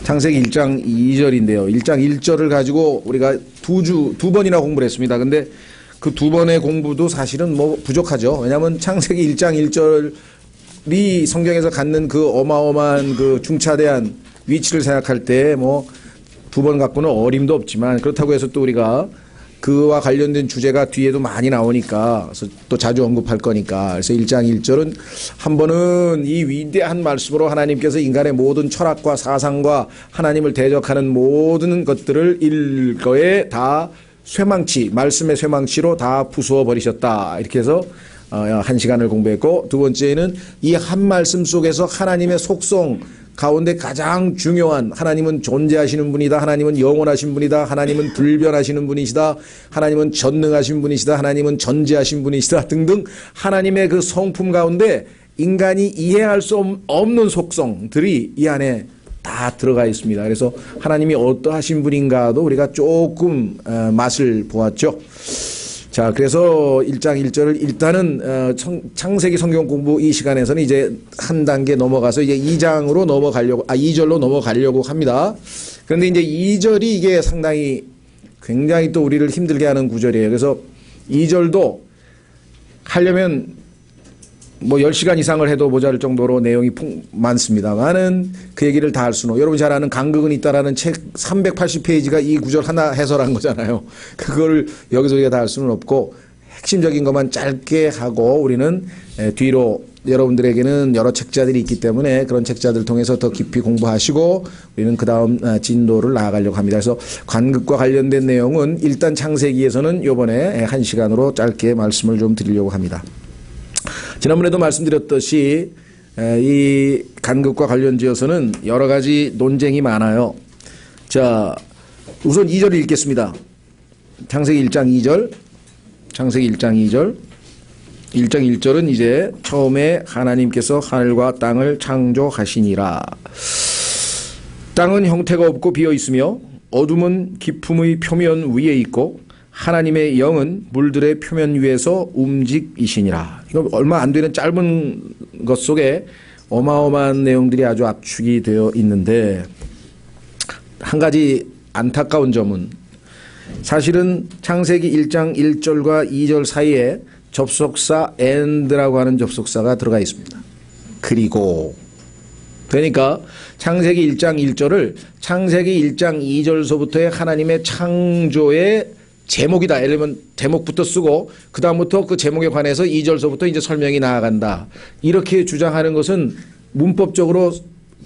창세기 1장 2절인데요. 1장 1절을 가지고 우리가 두 번이나 공부를 했습니다. 근데 그 두 번의 공부도 사실은 뭐 부족하죠. 왜냐하면 창세기 1장 1절이 성경에서 갖는 그 어마어마한 그 중차대한 위치를 생각할 때 뭐 두 번 갖고는 어림도 없지만, 그렇다고 해서 또 우리가 그와 관련된 주제가 뒤에도 많이 나오니까, 그래서 또 자주 언급할 거니까, 그래서 1장 1절은 한 번은 이 위대한 말씀으로 하나님께서 인간의 모든 철학과 사상과 하나님을 대적하는 모든 것들을 일거에 다 쇠망치, 말씀의 쇠망치로 다 부수어 버리셨다. 이렇게 해서 한 시간을 공부했고, 두 번째는 이 한 말씀 속에서 하나님의 속성 가운데 가장 중요한, 하나님은 존재하시는 분이다, 하나님은 영원하신 분이다, 하나님은 불변하시는 분이시다, 하나님은 전능하신 분이시다, 하나님은 전지하신 분이시다 등등 하나님의 그 성품 가운데 인간이 이해할 수 없는 속성들이 이 안에 다 들어가 있습니다. 그래서 하나님이 어떠하신 분인가도 우리가 조금 맛을 보았죠. 자, 그래서 1장 1절을 일단은 창세기 성경 공부 이 시간에서는 이제 한 단계 넘어가서 이제 2장으로 넘어가려고, 2절로 넘어가려고 합니다. 그런데 이제 2절이 이게 상당히 굉장히 또 우리를 힘들게 하는 구절이에요. 그래서 2절도 하려면 뭐 10시간 이상을 해도 모자랄 정도로 내용이 많습니다만은 그 얘기를 다 할 수는, 여러분 잘 아는 간극은 있다라는 책 380페이지가 이 구절 하나 해설한 거잖아요. 그걸 여기서 우리가 다 할 수는 없고 핵심적인 것만 짧게 하고, 우리는 뒤로 여러분들에게는 여러 책자들이 있기 때문에 그런 책자들을 통해서 더 깊이 공부하시고 우리는 그 다음 진도를 나아가려고 합니다. 그래서 간극과 관련된 내용은 일단 창세기에서는 이번에 1시간으로 짧게 말씀을 좀 드리려고 합니다. 지난번에도 말씀드렸듯이 이 간극과 관련지어서는 여러 가지 논쟁이 많아요. 자, 우선 2절을 읽겠습니다. 창세기 1장 2절. 창세기 1장 2절. 1장 1절은 이제 처음에 하나님께서 하늘과 땅을 창조하시니라. 땅은 형태가 없고 비어 있으며 어둠은 깊음의 표면 위에 있고 하나님의 영은 물들의 표면 위에서 움직이시니라. 이거 얼마 안 되는 짧은 것 속에 어마어마한 내용들이 아주 압축이 되어 있는데, 한 가지 안타까운 점은 사실은 창세기 1장 1절과 2절 사이에 접속사 and라고 하는 접속사가 들어가 있습니다. 그리고 그러니까 창세기 1장 1절을 창세기 1장 2절서부터의 하나님의 창조의 제목이다. 예를 들면 제목부터 쓰고 그 다음부터 그 제목에 관해서 2절서부터 이제 설명이 나아간다. 이렇게 주장하는 것은 문법적으로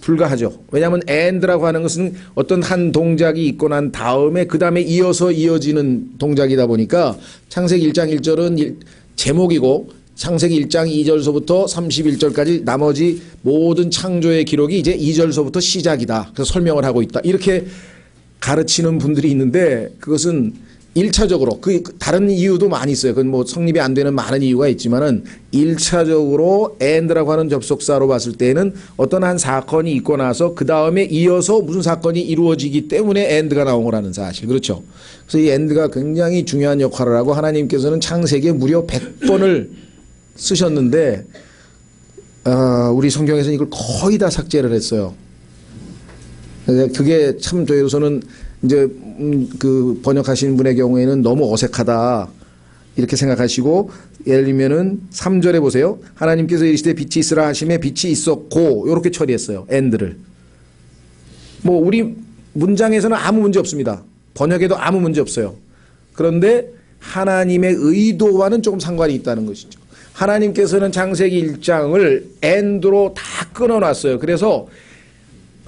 불가하죠. 왜냐하면 and라고 하는 것은 어떤 한 동작이 있고 난 다음에 그 다음에 이어서 이어지는 동작이다 보니까 창세기 1장 1절은 제목이고 창세기 1장 2절서부터 31절까지 나머지 모든 창조의 기록이 이제 2절서부터 시작이다. 그래서 설명을 하고 있다. 이렇게 가르치는 분들이 있는데, 그것은 1차적으로, 다른 이유도 많이 있어요. 그건 뭐 성립이 안 되는 많은 이유가 있지만은 1차적으로 and라고 하는 접속사로 봤을 때는 어떤 한 사건이 있고 나서 그 다음에 이어서 무슨 사건이 이루어지기 때문에 and가 나온 거라는 사실. 그렇죠. 그래서 이 and가 굉장히 중요한 역할을 하고 하나님께서는 창세기에 무려 100번을 쓰셨는데, 우리 성경에서는 이걸 거의 다 삭제를 했어요. 그게 참 저희로서는 이제 그 번역하신 분의 경우에는 너무 어색하다 이렇게 생각하시고, 예를 들면은 3절에 보세요. 하나님께서 이르시되 빛이 있으라 하심에 빛이 있었고, 이렇게 처리했어요. and를. 뭐 우리 문장에서는 아무 문제 없습니다. 번역에도 아무 문제 없어요. 그런데 하나님의 의도와는 조금 상관이 있다는 것이죠. 하나님께서는 창세기 1장을 and로 다 끊어놨어요. 그래서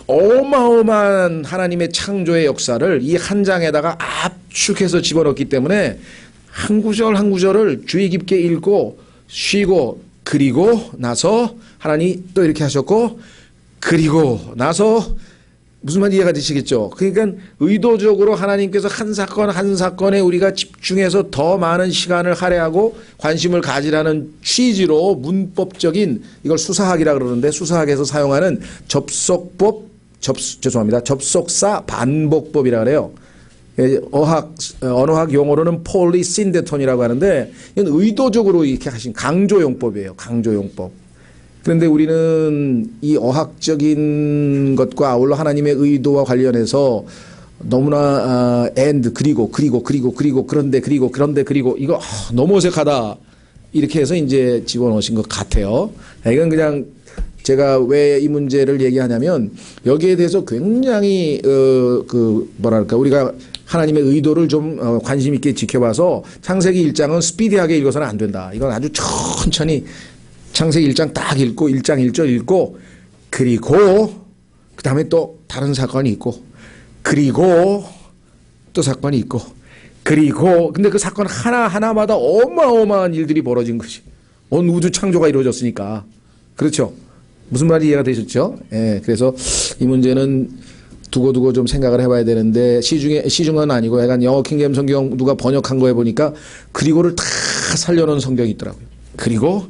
어마어마한 하나님의 창조의 역사를 이 한 장에다가 압축해서 집어넣기 때문에 한 구절 한 구절을 주의 깊게 읽고 쉬고, 그리고 나서 하나님 또 이렇게 하셨고, 그리고 나서, 무슨 말인지 이해가 되시겠죠? 그러니까 의도적으로 하나님께서 한 사건 한 사건에 우리가 집중해서 더 많은 시간을 할애하고 관심을 가지라는 취지로 문법적인, 이걸 수사학이라 그러는데, 수사학에서 사용하는 접속사 반복법이라 그래요. 언어학 용어로는 폴리신데톤이라고 하는데, 이건 의도적으로 이렇게 하신 강조용법이에요. 강조용법. 그런데 우리는 이 어학적인 것과 아울러 하나님의 의도와 관련해서 너무나 and 그리고 그런데 이거 너무 어색하다 이렇게 해서 이제 집어넣으신 것 같아요. 이건 그냥 제가 왜 이 문제를 얘기하냐면 여기에 대해서 굉장히 뭐랄까 우리가 하나님의 의도를 좀 관심 있게 지켜봐서 창세기 1장은 스피디하게 읽어서는 안 된다. 이건 아주 천천히 창세기 1장 딱 읽고 1장 1절 읽고 그리고 그 다음에 또 다른 사건이 있고 그리고 또 사건이 있고 그리고 근데 그 사건 하나마다 어마어마한 일들이 벌어진 것이 온 우주 창조가 이루어졌으니까 그렇죠. 무슨 말이 이해가 되셨죠? 예, 그래서 이 문제는 두고 좀 생각을 해봐야 되는데 시중은 아니고 약간 영어 킹제임 성경 누가 번역한 거에 보니까 그리고를 다 살려놓은 성경이 있더라고요. 그리고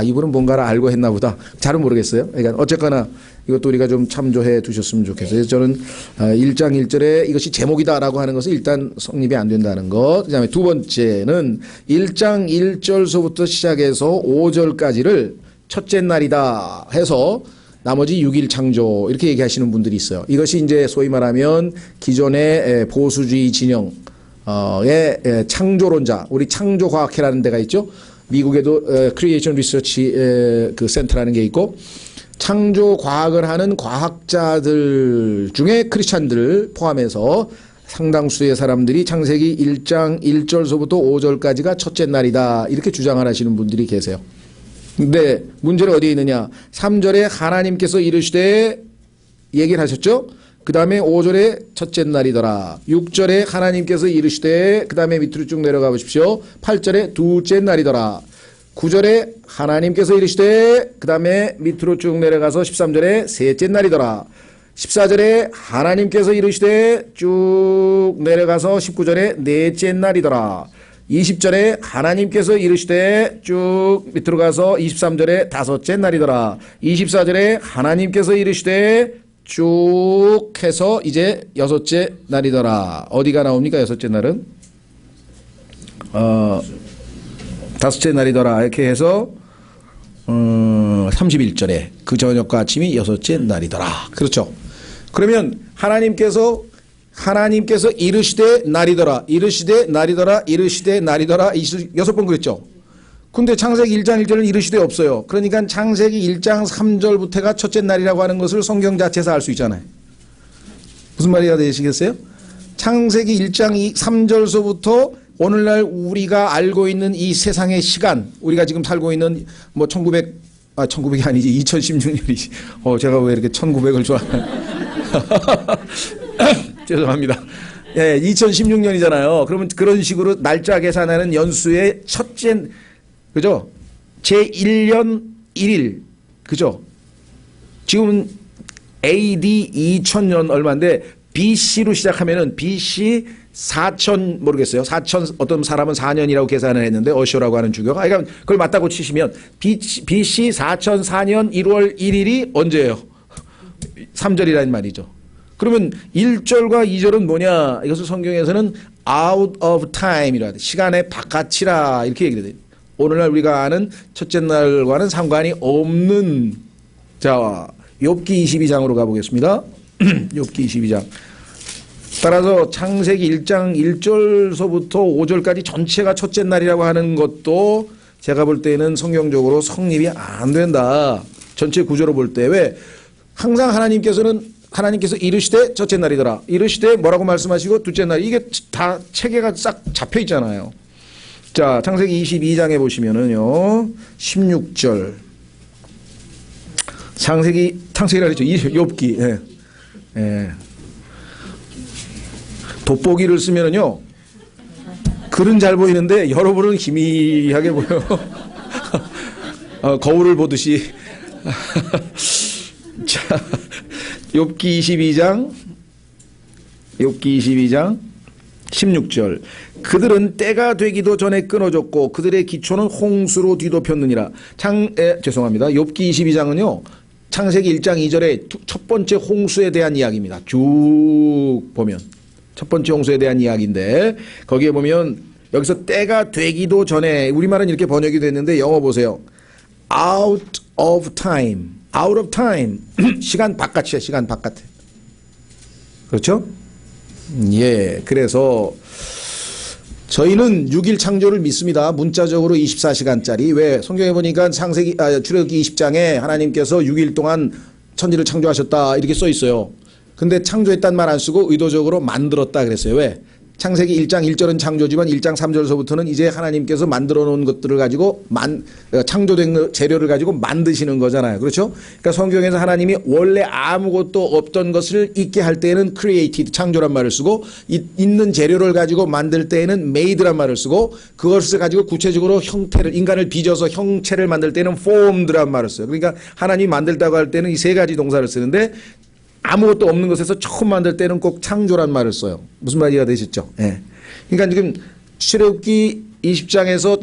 이분은 뭔가를 알고 했나 보다. 잘은 모르겠어요. 그러니까 어쨌거나 이것도 우리가 좀 참조해 두셨으면 좋겠어요. 저는 1장 1절에 이것이 제목이다라고 하는 것은 일단 성립이 안 된다는 것. 그다음에 두 번째는 1장 1절서부터 시작해서 5절까지를 첫째 날이다 해서 나머지 6일 창조 이렇게 얘기하시는 분들이 있어요. 이것이 이제 소위 말하면 기존의 보수주의 진영의 창조론자, 우리 창조과학회라는 데가 있죠. 미국에도 크리에이션 리서치 그 센터라는 게 있고 창조과학을 하는 과학자들 중에 크리스찬들 포함해서 상당수의 사람들이 창세기 1장 1절서부터 5절까지가 첫째 날이다 이렇게 주장을 하시는 분들이 계세요. 근데 문제는 어디에 있느냐. 3절에 하나님께서 이르시되 얘기를 하셨죠. 그 다음에 5절에 첫째 날이더라. 6절에 하나님께서 이르시되 그 다음에 밑으로 쭉 내려가 보십시오. 8절에 둘째 날이더라. 9절에 하나님께서 이르시되 그 다음에 밑으로 쭉 내려가서 13절에 셋째 날이더라. 14절에 하나님께서 이르시되 쭉 내려가서 19절에 넷째 날이더라. 20절에 하나님께서 이르시되 쭉 밑으로 가서 23절에 다섯째 날이더라. 24절에 하나님께서 이르시되 쭉 해서 이제 여섯째 날이더라. 어디가 나옵니까? 여섯째 날은? 다섯째 날이더라. 이렇게 해서 31절에 그 저녁과 아침이 여섯째 날이더라. 그렇죠. 그러면 하나님께서 이르시되 날이더라, 이르시되 날이더라, 이르시되 날이더라, 6번 그랬죠. 근데 창세기 1장 1절은 이르시되 없어요. 그러니까 창세기 1장 3절부터가 첫째 날이라고 하는 것을 성경 자체에서 알 수 있잖아요. 무슨 말이야 되시겠어요? 창세기 1장 3절서부터 오늘날 우리가 알고 있는 이 세상의 시간, 우리가 지금 살고 있는 뭐 1900이 아니지 2016년이지. 제가 왜 이렇게 1900을 좋아하나요? 죄송합니다. 예, 2016년이잖아요. 그러면 그런 식으로 날짜 계산하는 연수의 첫째, 그죠? 제1년 1일, 그죠? 지금은 AD 2000년 얼마인데 BC로 시작하면은 BC 4000 모르겠어요. 4000 어떤 사람은 4년이라고 계산을 했는데 어쇼라고 하는 주교가 그러니까 그걸 맞다고 치시면 BC 4004년 1월 1일이 언제예요? 3절이라는 말이죠. 그러면 1절과 2절은 뭐냐? 이것을 성경에서는 out of time이라 시간의 바깥이라 이렇게 얘기를 해요. 오늘날 우리가 아는 첫째 날과는 상관이 없는 자 욥기 22장으로 가보겠습니다. 욥기 22장. 따라서 창세기 1장 1절서부터 5절까지 전체가 첫째 날이라고 하는 것도 제가 볼 때는 성경적으로 성립이 안 된다. 전체 구조로 볼 때 왜? 항상 하나님께서 이르시되 첫째 날이더라. 이르시되 뭐라고 말씀하시고 둘째 날. 이게 다 체계가 싹 잡혀 있잖아요. 자, 창세기 22장에 보시면은요. 16절. 창세기라 그랬죠. 욥기. 예. 예. 돋보기를 쓰면은요. 글은 잘 보이는데 여러분은 희미하게 보여. 거울을 보듯이. 자, 욥기 22장 16절. 그들은 때가 되기도 전에 끊어졌고 그들의 기초는 홍수로 뒤덮였느니라. 죄송합니다. 욥기 22장은요. 창세기 1장 2절에 첫 번째 홍수에 대한 이야기입니다. 쭉 보면 첫 번째 홍수에 대한 이야기인데 거기에 보면 여기서 때가 되기도 전에 우리말은 이렇게 번역이 됐는데 영어 보세요. out of time. out of time. 시간 바깥이야, 시간 바깥에. 그렇죠? 예. 그래서 저희는 6일 창조를 믿습니다. 문자적으로 24시간짜리. 왜? 성경에 보니까 출애굽기 20장에 하나님께서 6일 동안 천지를 창조하셨다 이렇게 써 있어요. 근데 창조했단 말 안 쓰고 의도적으로 만들었다 그랬어요. 왜? 창세기 1장 1절은 창조지만 1장 3절서부터는 이제 하나님께서 만들어 놓은 것들을 가지고 창조된 재료를 가지고 만드시는 거잖아요. 그렇죠? 그러니까 성경에서 하나님이 원래 아무것도 없던 것을 있게 할 때에는 created, 창조란 말을 쓰고 있는 재료를 가지고 만들 때에는 made란 말을 쓰고 그것을 가지고 구체적으로 형태를 인간을 빚어서 형체를 만들 때는 formed란 말을 써요. 그러니까 하나님이 만들다고 할 때는 이 세 가지 동사를 쓰는데 아무것도 없는 것에서 처음 만들 때는 꼭 창조란 말을 써요. 무슨 말이 이해가 되셨죠? 예. 그러니까 지금 출애굽기 20장에서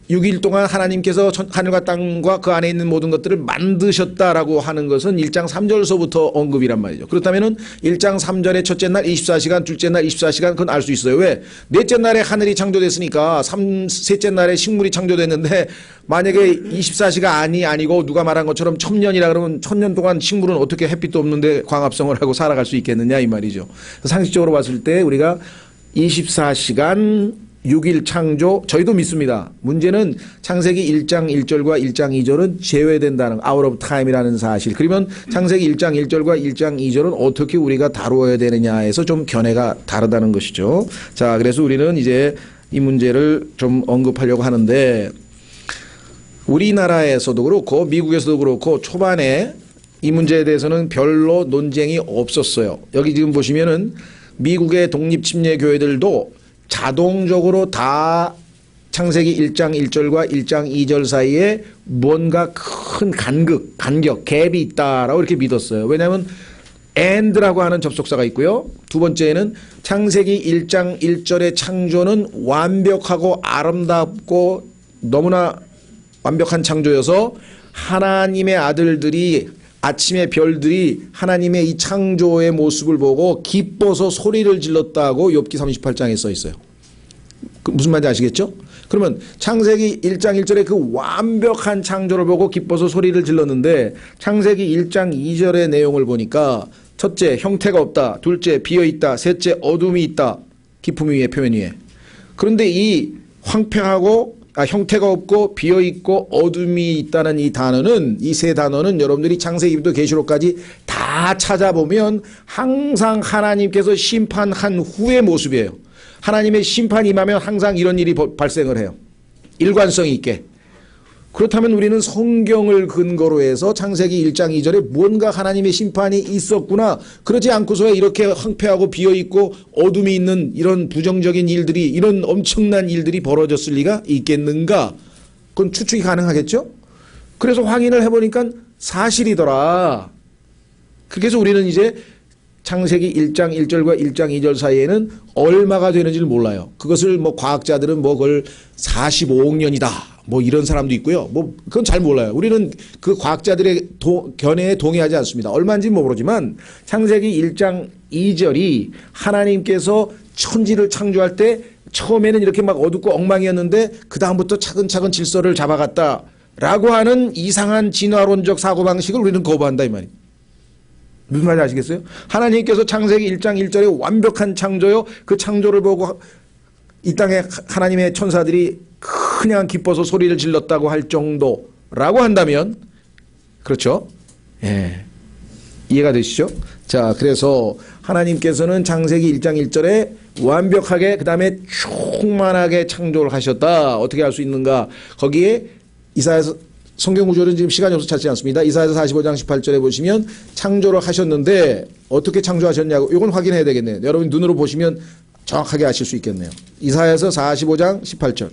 6일 동안 하나님께서 하늘과 땅과 그 안에 있는 모든 것들을 만드셨다라고 하는 것은 1장 3절서부터 언급이란 말이죠. 그렇다면은 1장 3절에 첫째 날 24시간, 둘째 날 24시간 그건 알 수 있어요. 왜? 넷째 날에 하늘이 창조됐으니까 셋째 날에 식물이 창조됐는데 만약에 24시간이 아니고 누가 말한 것처럼 1000년이라 그러면 1000년 동안 식물은 어떻게 햇빛도 없는데 광합성을 하고 살아갈 수 있겠느냐 이 말이죠. 상식적으로 봤을 때 우리가 24시간 6일 창조 저희도 믿습니다. 문제는 창세기 1장 1절과 1장 2절은 제외된다는 out of time이라는 사실. 그러면 창세기 1장 1절과 1장 2절은 어떻게 우리가 다루어야 되느냐에서 좀 견해가 다르다는 것이죠. 자, 그래서 우리는 이제 이 문제를 좀 언급하려고 하는데 우리나라에서도 그렇고 미국에서도 그렇고 초반에 이 문제에 대해서는 별로 논쟁이 없었어요. 여기 지금 보시면은 미국의 독립침례교회들도 자동적으로 다 창세기 1장 1절과 1장 2절 사이에 뭔가 큰 간격, 갭이 있다라고 이렇게 믿었어요. 왜냐하면 and라고 하는 접속사가 있고요. 두 번째는 창세기 1장 1절의 창조는 완벽하고 아름답고 너무나 완벽한 창조여서 하나님의 아들들이 아침의 별들이 하나님의 이 창조의 모습을 보고 기뻐서 소리를 질렀다고 욥기 38장에 써 있어요. 무슨 말인지 아시겠죠? 그러면 창세기 1장 1절의 그 완벽한 창조를 보고 기뻐서 소리를 질렀는데 창세기 1장 2절의 내용을 보니까 첫째 형태가 없다, 둘째 비어있다, 셋째 어둠이 있다. 기품 위에 표현 위에. 그런데 이 황폐하고 형태가 없고 비어있고 어둠이 있다는 이 단어는 이 세 단어는 여러분들이 창세기부터 계시록까지 다 찾아보면 항상 하나님께서 심판한 후의 모습이에요. 하나님의 심판이 임하면 항상 이런 일이 발생을 해요. 일관성이 있게. 그렇다면 우리는 성경을 근거로 해서 창세기 1장 2절에 뭔가 하나님의 심판이 있었구나. 그러지 않고서 이렇게 황폐하고 비어있고 어둠이 있는 이런 부정적인 일들이 이런 엄청난 일들이 벌어졌을 리가 있겠는가. 그건 추측이 가능하겠죠. 그래서 확인을 해보니까 사실이더라. 그래서 우리는 이제 창세기 1장 1절과 1장 2절 사이에는 얼마가 되는지를 몰라요. 그것을 뭐 과학자들은 뭐 그걸 45억 년이다. 뭐 이런 사람도 있고요. 뭐 그건 잘 몰라요. 우리는 그 과학자들의 견해에 동의하지 않습니다. 얼마인지 모르지만 창세기 1장 2절이 하나님께서 천지를 창조할 때 처음에는 이렇게 막 어둡고 엉망이었는데 그 다음부터 차근차근 질서를 잡아갔다라고 하는 이상한 진화론적 사고방식을 우리는 거부한다 이 말이에요. 무슨 말인지 아시겠어요? 하나님께서 창세기 1장 1절에 완벽한 창조요. 그 창조를 보고 이 땅에 하나님의 천사들이 그냥 기뻐서 소리를 질렀다고 할 정도라고 한다면 그렇죠? 예. 이해가 되시죠? 자, 그래서 하나님께서는 창세기 1장 1절에 완벽하게 그 다음에 충만하게 창조를 하셨다. 어떻게 할 수 있는가? 거기에 이사야서 성경 구절은 지금 시간이 없어서 찾지 않습니다. 이사야서 45장 18절에 보시면 창조를 하셨는데 어떻게 창조하셨냐고 이건 확인해야 되겠네요. 여러분 눈으로 보시면 정확하게 아실 수 있겠네요. 이사야서 45장 18절.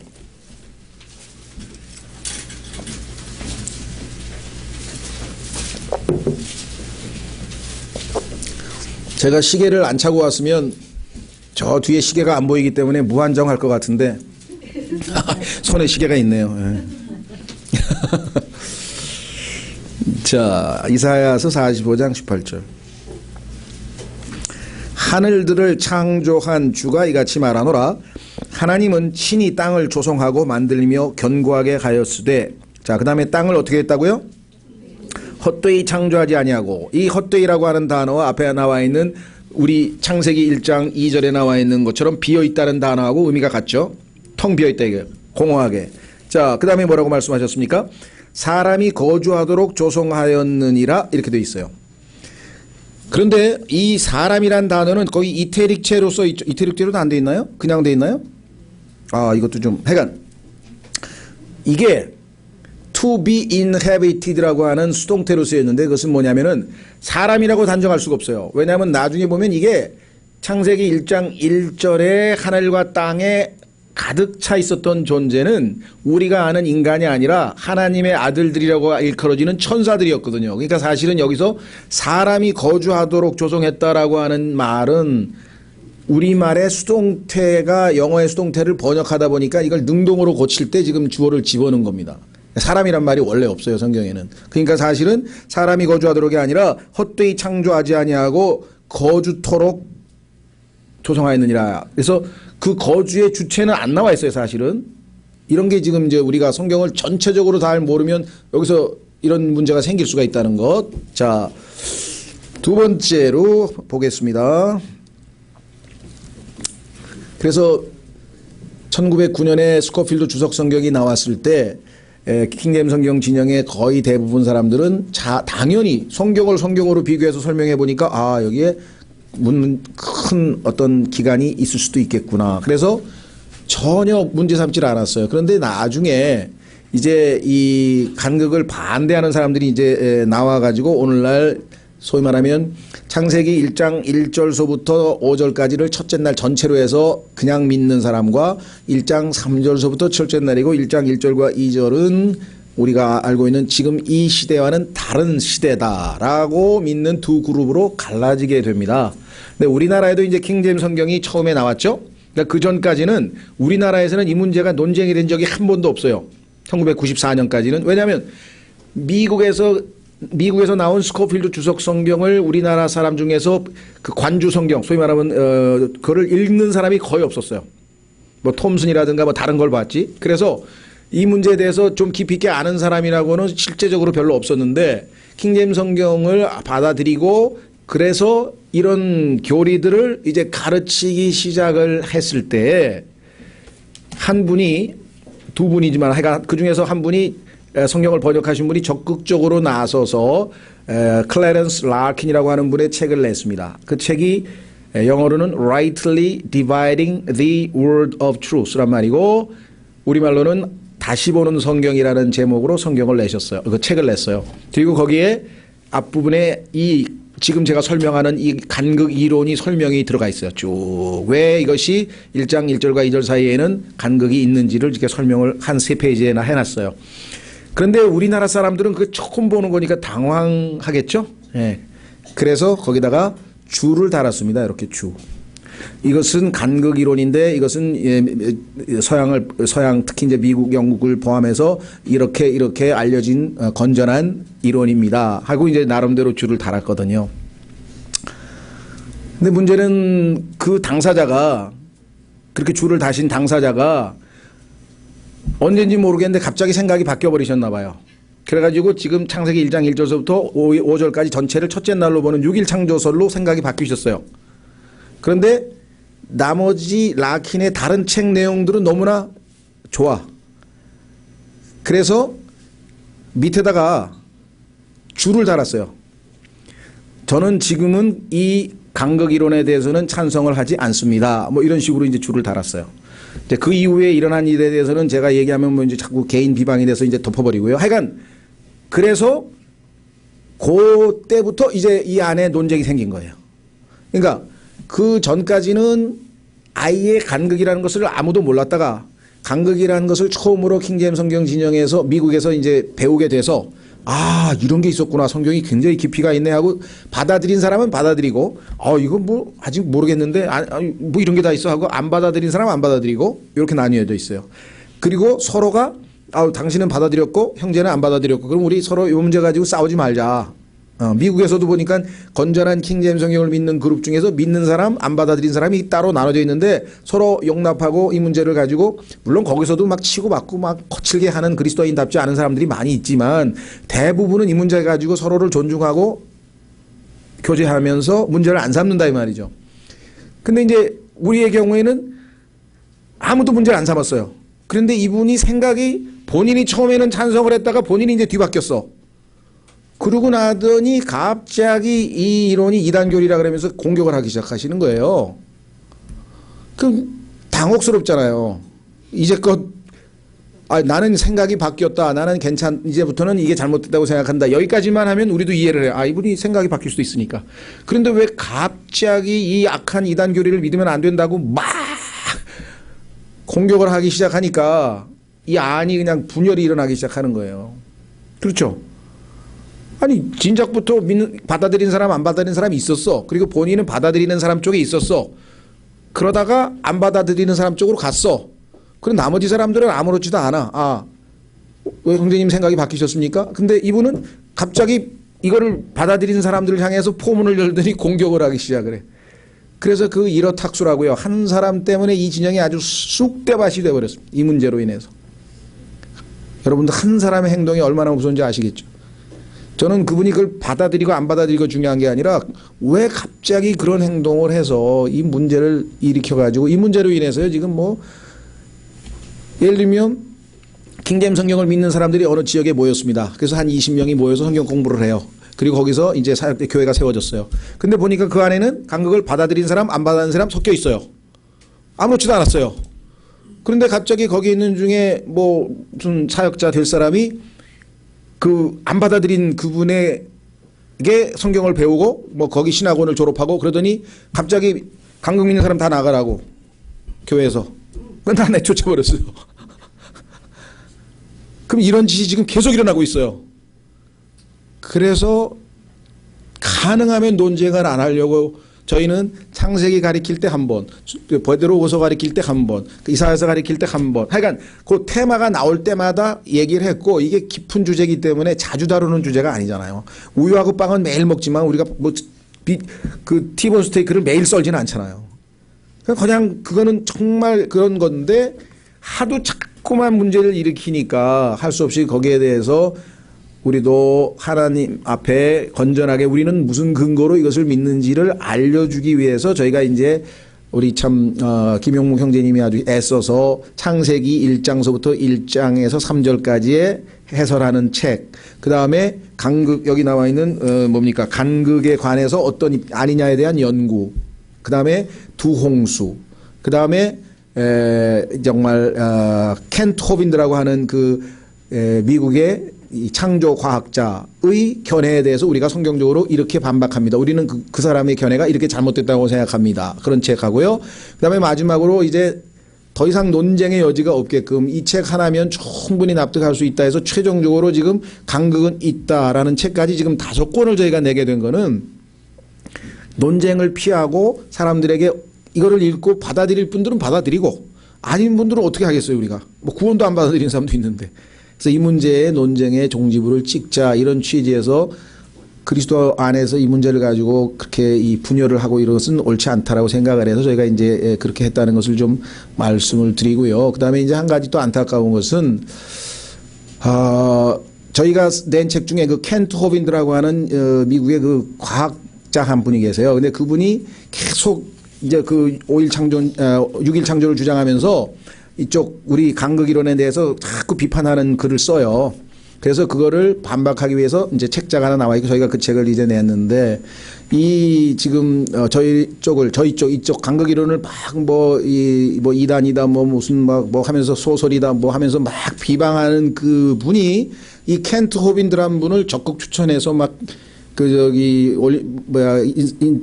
제가 시계를 안 차고 왔으면 저 뒤에 시계가 안 보이기 때문에 무한정할 것 같은데 손에 시계가 있네요. 예. 자, 이사야서 45장 18절. 하늘들을 창조한 주가 이같이 말하노라. 하나님은 친히 땅을 조성하고 만들며 견고하게 하였으되 자, 그 다음에 땅을 어떻게 했다고요? 헛되이 창조하지 아니하고, 이 헛되이라고 하는 단어와 앞에 나와 있는 우리 창세기 1장 2절에 나와 있는 것처럼 비어있다는 단어하고 의미가 같죠. 텅 비어있다 이게 공허하게. 자, 그 다음에 뭐라고 말씀하셨습니까? 사람이 거주하도록 조성하였느니라 이렇게 되어 있어요. 그런데 이 사람이란 단어는 거의 이태릭체로 써 있죠. 이태릭체로도 안 돼 있나요? 그냥 돼 있나요? 아, 이것도 좀 하여간 이게 to be inhabited라고 하는 수동태로 쓰였는데 그것은 뭐냐면은 사람이라고 단정할 수가 없어요. 왜냐하면 나중에 보면 이게 창세기 1장 1절에 하늘과 땅에 가득 차 있었던 존재는 우리가 아는 인간이 아니라 하나님의 아들들이라고 일컬어지는 천사들이었거든요. 그러니까 사실은 여기서 사람이 거주하도록 조성했다라고 하는 말은 우리말의 수동태가 영어의 수동태를 번역하다 보니까 이걸 능동으로 고칠 때 지금 주어를 집어넣은 겁니다. 사람이란 말이 원래 없어요, 성경에는. 그러니까 사실은 사람이 거주하도록이 아니라 헛되이 창조하지 아니하고 거주토록 조성하였느니라. 그래서 그 거주의 주체는 안 나와 있어요, 사실은. 이런 게 지금 이제 우리가 성경을 전체적으로 잘 모르면 여기서 이런 문제가 생길 수가 있다는 것. 자, 두 번째로 보겠습니다. 그래서 1909년에 스코필드 주석 성경이 나왔을 때 킹제임스 성경 진영의 거의 대부분 사람들은 당연히 성경을 성경으로 비교해서 설명해 보니까 아, 여기에 큰 어떤 기간이 있을 수도 있겠구나. 그래서 전혀 문제 삼지 않았어요. 그런데 나중에 이제 이 간극을 반대하는 사람들이 이제 나와가지고 오늘날 소위 말하면 창세기 1장 1절서부터 5절까지를 첫째 날 전체로 해서 그냥 믿는 사람과 1장 3절서부터 첫째 날이고 1장 1절과 2절은 우리가 알고 있는 지금 이 시대와는 다른 시대다라고 믿는 두 그룹으로 갈라지게 됩니다. 근데 우리나라에도 이제 킹제임스 성경이 처음에 나왔죠. 그러니까 그 전까지는 우리나라에서는 이 문제가 논쟁이 된 적이 한 번도 없어요. 1994년까지는. 왜냐하면 미국에서 나온 스코필드 주석 성경을 우리나라 사람 중에서 그 관주 성경, 소위 말하면 그거를 읽는 사람이 거의 없었어요. 뭐 톰슨이라든가 뭐 다른 걸 봤지. 그래서 이 문제에 대해서 좀 깊이 있게 아는 사람이라고는 실제적으로 별로 없었는데 킹제임스 성경을 받아들이고 그래서 이런 교리들을 이제 가르치기 시작을 했을 때 한 분이 두 분이지만 하여간 그 중에서 한 분이 성경을 번역하신 분이 적극적으로 나서서 클래런스 라킨이라고 하는 분의 책을 냈습니다. 그 책이 영어로는 Rightly Dividing the Word of Truth란 말이고 우리말로는 다시 보는 성경이라는 제목으로 성경을 내셨어요. 그 책을 냈어요. 그리고 거기에 앞부분에 이 지금 제가 설명하는 이 간극 이론이 설명이 들어가 있어요. 쭉 왜 이것이 1장 1절과 2절 사이에는 간극이 있는지를 이렇게 설명을 한 3페이지에나 해놨어요. 그런데 우리나라 사람들은 그 처음 보는 거니까 당황하겠죠. 예. 그래서 거기다가 주를 달았습니다. 이렇게 주. 이것은 간극 이론인데 이것은 서양 특히 이제 미국, 영국을 포함해서 이렇게 알려진 건전한 이론입니다. 하고 이제 나름대로 주를 달았거든요. 근데 문제는 그 당사자가 그렇게 주를 다신 당사자가 언제인지 모르겠는데 갑자기 생각이 바뀌어 버리셨나 봐요. 그래가지고 지금 창세기 1장 1절서부터 5절까지 전체를 첫째 날로 보는 6일 창조설로 생각이 바뀌셨어요. 그런데 나머지 라킨의 다른 책 내용들은 너무나 좋아. 그래서 밑에다가 주를 달았어요. 저는 지금은 이 간극 이론에 대해서는 찬성을 하지 않습니다. 뭐 이런 식으로 이제 주를 달았어요. 이제 그 이후에 일어난 일에 대해서는 제가 얘기하면 뭐 이제 자꾸 개인 비방이 돼서 이제 덮어버리고요. 하여간 그래서 그때부터 이제 이 안에 논쟁이 생긴 거예요. 그러니까 그 전까지는 아예 간극이라는 것을 아무도 몰랐다가 간극이라는 것을 처음으로 킹제임스 성경 진영에서 미국에서 이제 배우게 돼서 아, 이런 게 있었구나. 성경이 굉장히 깊이가 있네 하고 받아들인 사람은 받아들이고 이건 뭐 아직 모르겠는데 뭐 이런 게 다 있어 하고 안 받아들인 사람은 안 받아들이고 이렇게 나뉘어져 있어요. 그리고 서로가 당신은 받아들였고 형제는 안 받아들였고 그럼 우리 서로 이 문제 가지고 싸우지 말자. 미국에서도 보니까 건전한 킹제임스 성경을 믿는 그룹 중에서 믿는 사람, 안 받아들인 사람이 따로 나눠져 있는데 서로 용납하고 이 문제를 가지고 물론 거기서도 막 치고받고 막 거칠게 하는 그리스도인답지 않은 사람들이 많이 있지만 대부분은 이 문제 가지고 서로를 존중하고 교제하면서 문제를 안 삼는다 이 말이죠. 근데 이제 우리의 경우에는 아무도 문제를 안 삼았어요. 그런데 이분이 생각이 본인이 처음에는 찬성을 했다가 본인이 이제 뒤바뀌었어. 그러고 나더니 갑자기 이 이론이 이단교리라 그러면서 공격을 하기 시작하시는 거예요. 그럼 당혹스럽잖아요. 이제껏 나는 생각이 바뀌었다. 나는 이제부터는 이게 잘못됐다고 생각한다. 여기까지만 하면 우리도 이해를 해요. 이분이 생각이 바뀔 수도 있으니까. 그런데 왜 갑자기 이 악한 이단교리를 믿으면 안 된다고 막 공격을 하기 시작하니까 이 안이 그냥 분열이 일어나기 시작하는 거예요. 그렇죠? 아니 진작부터 받아들인 사람 안 받아들이는 사람이 있었어. 그리고 본인은 받아들이는 사람 쪽에 있었어. 그러다가 안 받아들이는 사람 쪽으로 갔어. 그럼 나머지 사람들은 아무렇지도 않아. 왜 형제님 생각이 바뀌셨습니까? 근데 이분은 갑자기 이거를 받아들이는 사람들을 향해서 포문을 열더니 공격을 하기 시작을 해. 그래서 그 일어탁수라고요. 한 사람 때문에 이 진영이 아주 쑥대밭이 되어버렸습니다. 이 문제로 인해서. 여러분들 한 사람의 행동이 얼마나 무서운지 아시겠죠? 저는 그분이 그걸 받아들이고 안 받아들이고 중요한 게 아니라 왜 갑자기 그런 행동을 해서 이 문제를 일으켜가지고 이 문제로 인해서요 지금 뭐 예를 들면 킹제임스 성경을 믿는 사람들이 어느 지역에 모였습니다. 그래서 한 20명이 모여서 성경 공부를 해요. 그리고 거기서 이제 교회가 세워졌어요. 근데 보니까 그 안에는 간극을 받아들인 사람 안 받아들인 사람 섞여 있어요. 아무렇지도 않았어요. 그런데 갑자기 거기 있는 중에 뭐 무슨 사역자 될 사람이 그 안 받아들인 그분에게 성경을 배우고 뭐 거기 신학원을 졸업하고 그러더니 갑자기 간극 믿는 사람 다 나가라고 교회에서 다 내쫓아버렸어요. 그럼 이런 짓이 지금 계속 일어나고 있어요. 그래서 가능하면 논쟁을 안 하려고 저희는 창세기 가리킬 때 한 번, 베드로후서 가리킬 때 한 번, 이사야서 가리킬 때 한 번. 하여간 그 테마가 나올 때마다 얘기를 했고 이게 깊은 주제이기 때문에 자주 다루는 주제가 아니잖아요. 우유하고 빵은 매일 먹지만 우리가 뭐 그 티본 스테이크를 매일 썰지는 않잖아요. 그냥 그거는 정말 그런 건데 하도 자꾸만 문제를 일으키니까 할 수 없이 거기에 대해서 우리도 하나님 앞에 건전하게 우리는 무슨 근거로 이것을 믿는지를 알려주기 위해서 저희가 이제 우리 참 김용묵 형제님이 아주 애써서 창세기 1장서부터 1장에서 3절까지의 해설하는 책, 그 다음에 간극 여기 나와 있는 뭡니까 간극에 관해서 어떤 아니냐에 대한 연구, 그 다음에 두홍수, 그 다음에 정말 켄트 호빈드라고 하는 그 미국의 이 창조 과학자의 견해에 대해서 우리가 성경적으로 이렇게 반박합니다. 우리는 그 사람의 견해가 이렇게 잘못됐다고 생각합니다. 그런 책하고요. 그다음에 마지막으로 이제 더 이상 논쟁의 여지가 없게끔 이 책 하나면 충분히 납득할 수 있다 해서 최종적으로 지금 간극은 있다라는 책까지 지금 5권을 저희가 내게 된 거는 논쟁을 피하고 사람들에게 이거를 읽고 받아들일 분들은 받아들이고 아닌 분들은 어떻게 하겠어요 우리가. 뭐 구원도 안 받아들이는 사람도 있는데. 그래서 이 문제의 논쟁의 종지부를 찍자 이런 취지에서 그리스도 안에서 이 문제를 가지고 그렇게 이 분열을 하고 이런 것은 옳지 않다라고 생각을 해서 저희가 이제 그렇게 했다는 것을 좀 말씀을 드리고요. 그 다음에 이제 한 가지 또 안타까운 것은 저희가 낸 책 중에 그 켄트 호빈드라고 하는 미국의 그 과학자 한 분이 계세요. 근데 그분이 계속 이제 그 6일 창조를 주장하면서 이쪽 우리 간극 이론에 대해서 자꾸 비판하는 글을 써요. 그래서 그거를 반박하기 위해서 이제 책자가 하나 나와 있고 저희가 그 책을 이제 냈는데 이 지금 저희 쪽 이쪽 간극 이론을 막 뭐 이단이다 뭐 무슨 막 뭐 하면서 소설이다 뭐 하면서 막 비방하는 그 분이 이 켄트 호빈드라는 분을 적극 추천해서 막 그 저기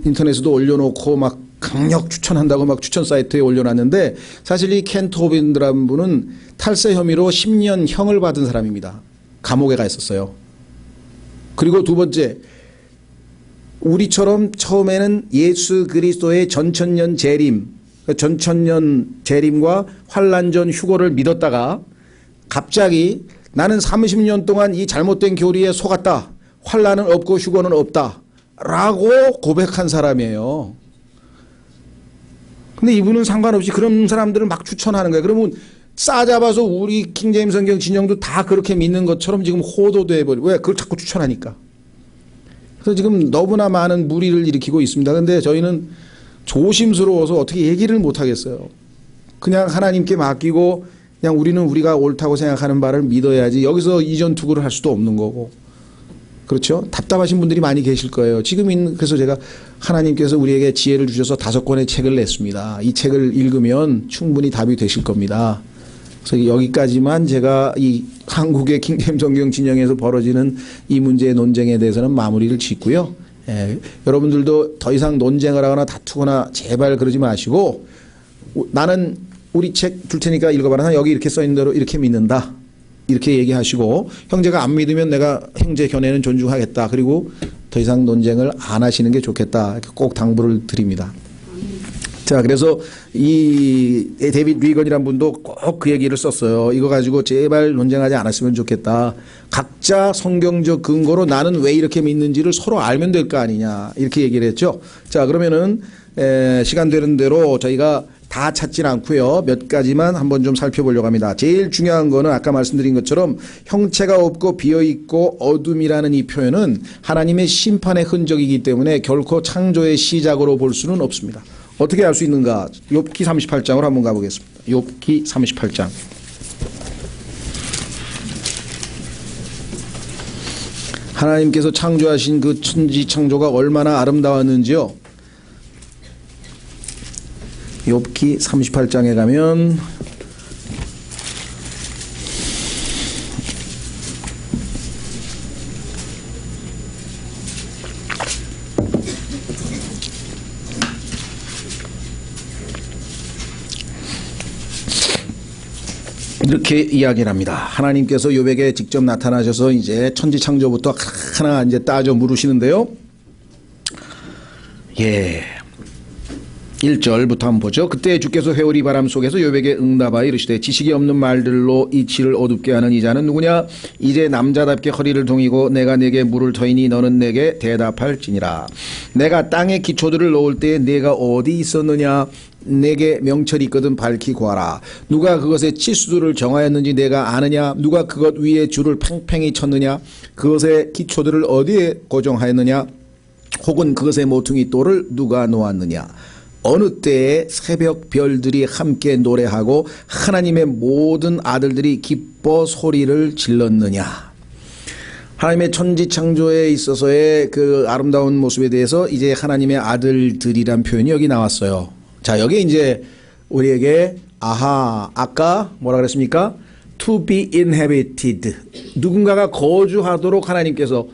인터넷에도 올려놓고 막 강력 추천한다고 막 추천 사이트에 올려놨는데 사실 이 켄트 호빈드라는 분은 탈세 혐의로 10년 형을 받은 사람입니다. 감옥에 가 있었어요. 그리고 두 번째 우리처럼 처음에는 예수 그리스도의 전천년 재림, 전천년 재림과 환란 전 휴거를 믿었다가 갑자기 나는 30년 동안 이 잘못된 교리에 속았다. 환난은 없고 휴거는 없다라고 고백한 사람이에요. 근데 이분은 상관없이 그런 사람들을 막 추천하는 거예요. 그러면 싸잡아서 우리 킹제임스 성경 진영도 다 그렇게 믿는 것처럼 지금 호도돼 버리고, 왜? 그걸 자꾸 추천하니까. 그래서 지금 너무나 많은 무리를 일으키고 있습니다. 근데 저희는 조심스러워서 어떻게 얘기를 못 하겠어요. 그냥 하나님께 맡기고 그냥 우리는 우리가 옳다고 생각하는 바를 믿어야지 여기서 이전 투구를 할 수도 없는 거고. 그렇죠? 답답하신 분들이 많이 계실 거예요. 지금 그래서 제가 하나님께서 우리에게 지혜를 주셔서 5권의 책을 냈습니다. 이 책을 읽으면 충분히 답이 되실 겁니다. 그래서 여기까지만 제가 이 한국의 킹제임스 성경 진영에서 벌어지는 이 문제의 논쟁에 대해서는 마무리를 짓고요. 여러분들도 더 이상 논쟁을 하거나 다투거나 제발 그러지 마시고, 나는 우리 책 줄 테니까 읽어봐라. 여기 이렇게 써 있는 대로 이렇게 믿는다. 이렇게 얘기하시고, 형제가 안 믿으면 내가 형제 견해는 존중하겠다. 그리고 더 이상 논쟁을 안 하시는 게 좋겠다. 이렇게 꼭 당부를 드립니다. 자, 그래서 이 데이빗 리건이라는 분도 꼭 그 얘기를 썼어요. 이거 가지고 제발 논쟁하지 않았으면 좋겠다. 각자 성경적 근거로 나는 왜 이렇게 믿는지를 서로 알면 될 거 아니냐. 이렇게 얘기를 했죠. 자, 그러면은 시간 되는 대로 저희가 다 찾진 않고요. 몇 가지만 한번 좀 살펴보려고 합니다. 제일 중요한 거는 아까 말씀드린 것처럼 형체가 없고 비어있고 어둠이라는 이 표현은 하나님의 심판의 흔적이기 때문에 결코 창조의 시작으로 볼 수는 없습니다. 어떻게 알 수 있는가? 욥기 38장으로 한번 가보겠습니다. 욥기 38장. 하나님께서 창조하신 그 천지 창조가 얼마나 아름다웠는지요. 욥기 38장에 가면 이렇게 이야기를 합니다. 하나님께서 욥에게 직접 나타나셔서 이제 천지 창조부터 하나 이제 따져 물으시는데요. 1절부터 한번 보죠. 그때 주께서 회오리 바람 속에서 욥에게 응답하여 이르시되 지식이 없는 말들로 이치를 어둡게 하는 이자는 누구냐? 이제 남자답게 허리를 동이고 내가 내게 물을 터이니 너는 내게 대답할지니라. 내가 땅에 기초들을 놓을 때에 내가 어디 있었느냐? 내게 명철이 있거든 밝히 구하라. 누가 그것의 치수들을 정하였는지 내가 아느냐? 누가 그것 위에 줄을 팽팽히 쳤느냐? 그것의 기초들을 어디에 고정하였느냐? 혹은 그것의 모퉁이 돌을 누가 놓았느냐? 어느 때에 새벽 별들이 함께 노래하고 하나님의 모든 아들들이 기뻐 소리를 질렀느냐? 하나님의 천지 창조에 있어서의 그 아름다운 모습에 대해서 이제 하나님의 아들들이란 표현이 여기 나왔어요. 자, 여기 이제 우리에게 아까 뭐라 그랬습니까? To be inhabited. 누군가가 거주하도록 하나님께서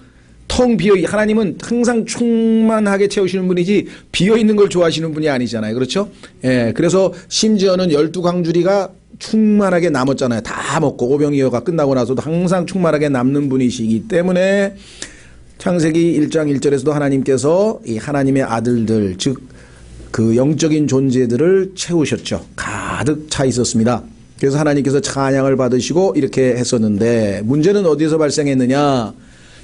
텅 비어, 하나님은 항상 충만하게 채우시는 분이지 비어 있는 걸 좋아하시는 분이 아니잖아요. 그렇죠? 그래서 심지어는 12광주리가 충만하게 남았잖아요. 다 먹고 오병이어가 끝나고 나서도 항상 충만하게 남는 분이시기 때문에 창세기 1장 1절에서도 하나님께서 이 하나님의 아들들, 즉 그 영적인 존재들을 채우셨죠. 가득 차 있었습니다. 그래서 하나님께서 찬양을 받으시고 이렇게 했었는데, 문제는 어디서 발생했느냐?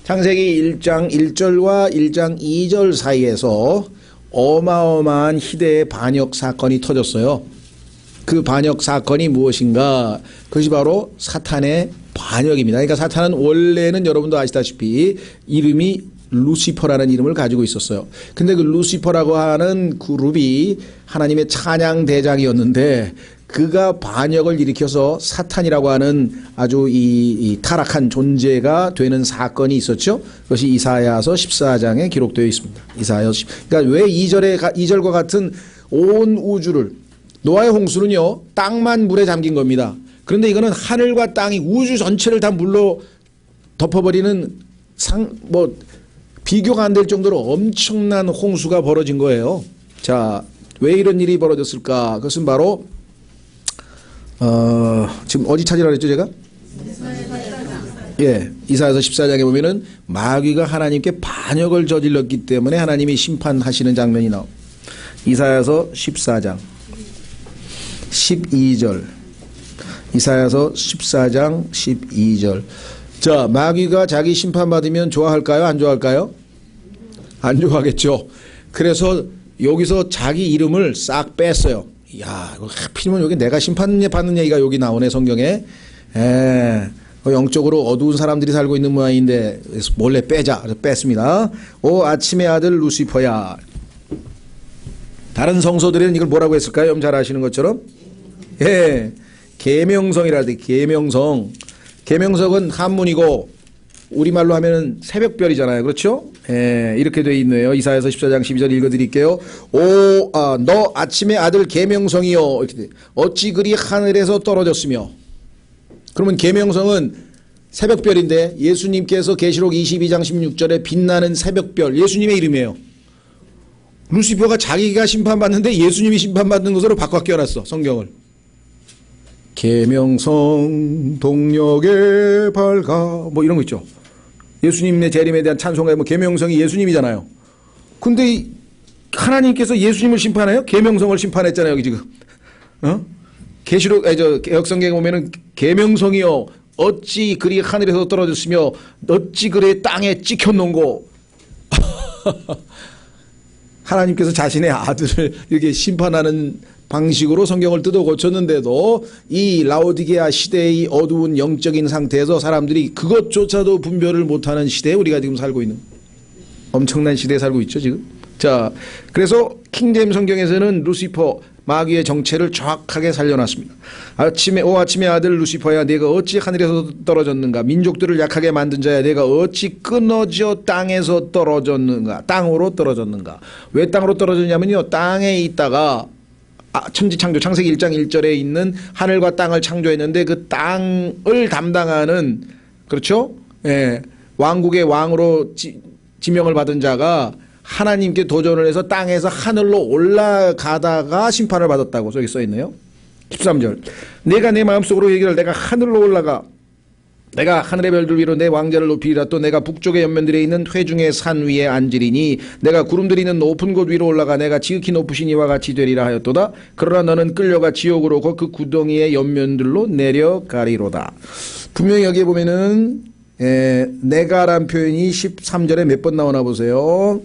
창세기 1장 1절과 1장 2절 사이에서 어마어마한 희대의 반역 사건이 터졌어요. 그 반역 사건이 무엇인가? 그것이 바로 사탄의 반역입니다. 그러니까 사탄은 원래는 여러분도 아시다시피 이름이 루시퍼라는 이름을 가지고 있었어요. 근데 그 루시퍼라고 하는 그룹이 하나님의 찬양 대장이었는데 그가 반역을 일으켜서 사탄이라고 하는 아주 이 타락한 존재가 되는 사건이 있었죠. 그것이 이사야서 14장에 기록되어 있습니다. 그러니까 왜 2절과 같은 온 우주를, 노아의 홍수는요, 땅만 물에 잠긴 겁니다. 그런데 이거는 하늘과 땅이, 우주 전체를 다 물로 덮어버리는 비교가 안 될 정도로 엄청난 홍수가 벌어진 거예요. 자, 왜 이런 일이 벌어졌을까? 그것은 바로 지금 어디 찾으라 그랬죠, 제가? 이사야서 14장에 보면은 마귀가 하나님께 반역을 저질렀기 때문에 하나님이 심판하시는 장면이 나옵니다. 이사야서 14장 12절. 이사야서 14장 12절. 자, 마귀가 자기 심판받으면 좋아할까요? 안 좋아할까요? 안 좋아하겠죠. 그래서 여기서 자기 이름을 싹 뺐어요. 야, 이거 하필이면 여기 내가 심판받는 얘기가 여기 나오네, 성경에. 영적으로 어두운 사람들이 살고 있는 모양인데 몰래 빼자. 그래서 뺐습니다. 오 아침의 아들 루시퍼야. 다른 성서들은 이걸 뭐라고 했을까요? 여러분 잘 아시는 것처럼. 예, 계명성이라 돼. 계명성. 계명성은 한문이고 우리말로 하면은 새벽별이잖아요. 그렇죠? 예, 이렇게 돼 있네요. 이사야서 14장 12절 읽어드릴게요. 너 아침의 아들 계명성이요. 이렇게 돼. 어찌 그리 하늘에서 떨어졌으며. 그러면 계명성은 새벽별인데 예수님께서 계시록 22장 16절에 빛나는 새벽별, 예수님의 이름이에요. 루시퍼가 자기가 심판받는데 예수님이 심판받는 것으로 바꿔 끼워놨어, 성경을. 계명성 동력에 밝아 뭐 이런 거 있죠. 예수님의 재림에 대한 찬송가 뭐 계명성이 예수님이잖아요. 근데 하나님께서 예수님을 심판해요? 계명성을 심판했잖아요, 여기 지금. 계시록 개혁성경에 보면은 계명성이요 어찌 그리 하늘에서 떨어졌으며 어찌 그리 땅에 찍혔는고. 하나님께서 자신의 아들을 이렇게 심판하는 방식으로 성경을 뜯어 고쳤는데도 이 라오디게아 시대의 어두운 영적인 상태에서 사람들이 그것조차도 분별을 못하는 시대에 우리가 지금 살고 있는 엄청난 시대에 살고 있죠 지금. 자, 그래서 킹제임 성경에서는 루시퍼 마귀의 정체를 정확하게 살려놨습니다. 아침의 아들 루시퍼야, 내가 어찌 하늘에서 떨어졌는가? 민족들을 약하게 만든 자야, 내가 어찌 끊어져 땅에서 떨어졌는가? 땅으로 떨어졌는가? 왜 땅으로 떨어졌냐면요, 땅에 있다가 천지창조 창세기 1장 1절에 있는 하늘과 땅을 창조했는데 그 땅을 담당하는, 그렇죠? 예, 왕국의 왕으로 지명을 받은 자가 하나님께 도전을 해서 땅에서 하늘로 올라가다가 심판을 받았다고 저기 써있네요. 13절. 내가 내 마음속으로 얘기를, 내가 하늘로 올라가 내가 하늘의 별들 위로 내 왕자를 높이리라. 또 내가 북쪽의 연면들에 있는 회중의 산 위에 앉으리니 내가 구름들이 있는 높은 곳 위로 올라가 내가 지극히 높으신 이와 같이 되리라 하였도다. 그러나 너는 끌려가 지옥으로 그 구덩이의 연면들로 내려가리로다. 분명히 여기에 보면은 내가란 표현이 13절에 몇 번 나오나 보세요.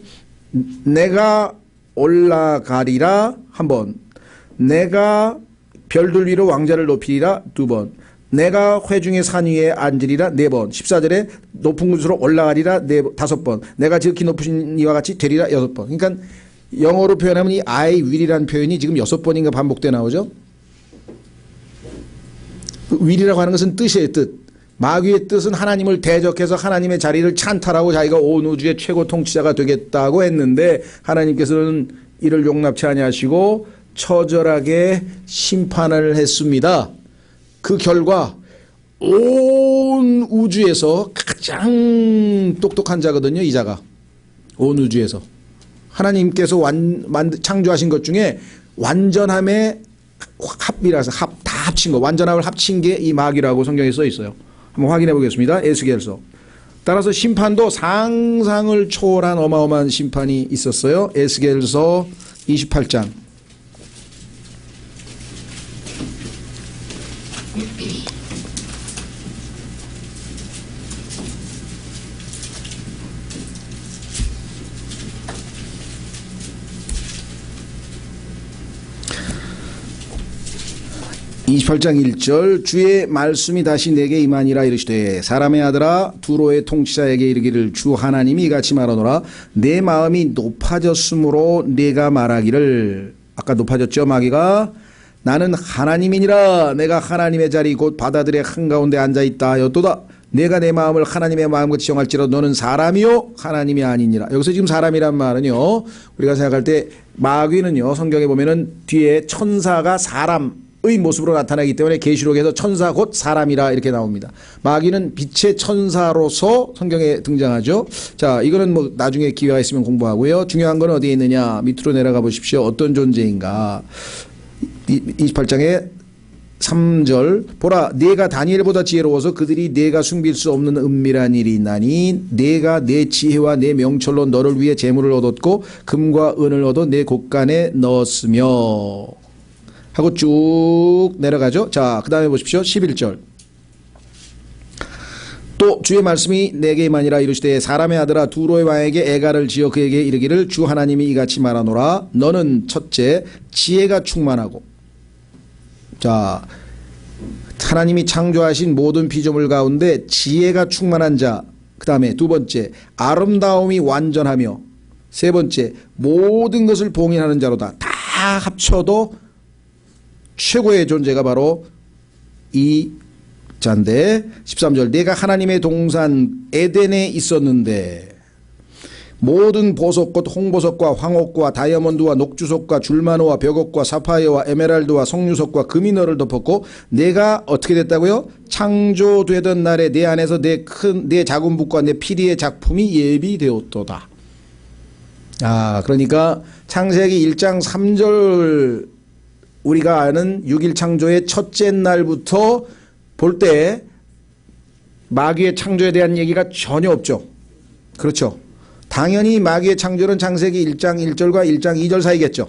내가 올라가리라 한 번, 내가 별들 위로 왕자를 높이리라 두 번, 내가 회중의 산 위에 앉으리라 네 번, 14절에 높은 곳으로 올라가리라 다섯 번, 내가 지극히 높으신 이와 같이 되리라 여섯 번. 그러니까 영어로 표현하면 이 I will이라는 표현이 지금 6번인가 반복돼 나오죠. will이라고 하는 것은 뜻이에요, 뜻. 마귀의 뜻은 하나님을 대적해서 하나님의 자리를 찬탈하고 자기가 온 우주의 최고 통치자가 되겠다고 했는데 하나님께서는 이를 용납치 아니하시고 처절하게 심판을 했습니다. 그 결과 온 우주에서 가장 똑똑한 자거든요, 이 자가. 온 우주에서 하나님께서 창조하신 것 중에 완전함의 합이라서 다 합친 거, 완전함을 합친 게 이 마귀라고 성경에 써 있어요. 한번 확인해 보겠습니다. 에스겔서. 따라서 심판도 상상을 초월한 어마어마한 심판이 있었어요. 에스겔서 28장. 28장 1절. 주의 말씀이 다시 내게 임하니라 이르시되 사람의 아들아 두로의 통치자에게 이르기를 주 하나님이 이같이 말하노라. 내 마음이 높아졌으므로 내가 말하기를, 아까 높아졌죠 마귀가, 나는 하나님이니라. 내가 하나님의 자리 곧 바다들의 한가운데 앉아있다 하였도다. 내가 내 마음을 하나님의 마음같이 정할지라. 너는 사람이요 하나님이 아니니라. 여기서 지금 사람이란 말은요, 우리가 생각할 때 마귀는요 성경에 보면은 뒤에 천사가 사람의 모습으로 나타나기 때문에 계시록에서 천사 곧 사람이라 이렇게 나옵니다. 마귀는 빛의 천사로서 성경에 등장하죠. 자, 이거는 뭐 나중에 기회가 있으면 공부하고요. 중요한 건 어디에 있느냐, 밑으로 내려가 보십시오. 어떤 존재인가. 28장에 3절. 보라, 네가 다니엘보다 지혜로워서 그들이 네가 숨길 수 없는 은밀한 일이 있나니 네가 내 지혜와 내 명철로 너를 위해 재물을 얻었고 금과 은을 얻어 내 곳간에 넣었으며 하고 쭉 내려가죠. 자, 그 다음에 보십시오. 11절. 또 주의 말씀이 내게만이라 이르시되 사람의 아들아 두로의 왕에게 애가를 지어 그에게 이르기를 주 하나님이 이같이 말하노라 너는 첫째 지혜가 충만하고. 자, 하나님이 창조하신 모든 피조물 가운데 지혜가 충만한 자, 그 다음에 두 번째 아름다움이 완전하며, 세 번째 모든 것을 봉인하는 자로다. 다 합쳐도 최고의 존재가 바로 이 자인데 13절 내가 하나님의 동산 에덴에 있었는데 모든 보석꽃 홍보석과 황옥과 다이아몬드와 녹주석과 줄마노와 벽옥과 사파이어와 에메랄드와 석류석과 금이 너를 덮었고 내가 어떻게 됐다고요? 창조되던 날에 내 안에서 내 작은 붓과 내 피리의 작품이 예비되었도다. 그러니까 창세기 1장 3절 우리가 아는 6일 창조의 첫째 날부터 볼 때 마귀의 창조에 대한 얘기가 전혀 없죠. 그렇죠. 당연히 마귀의 창조는 창세기 1장 1절과 1장 2절 사이겠죠.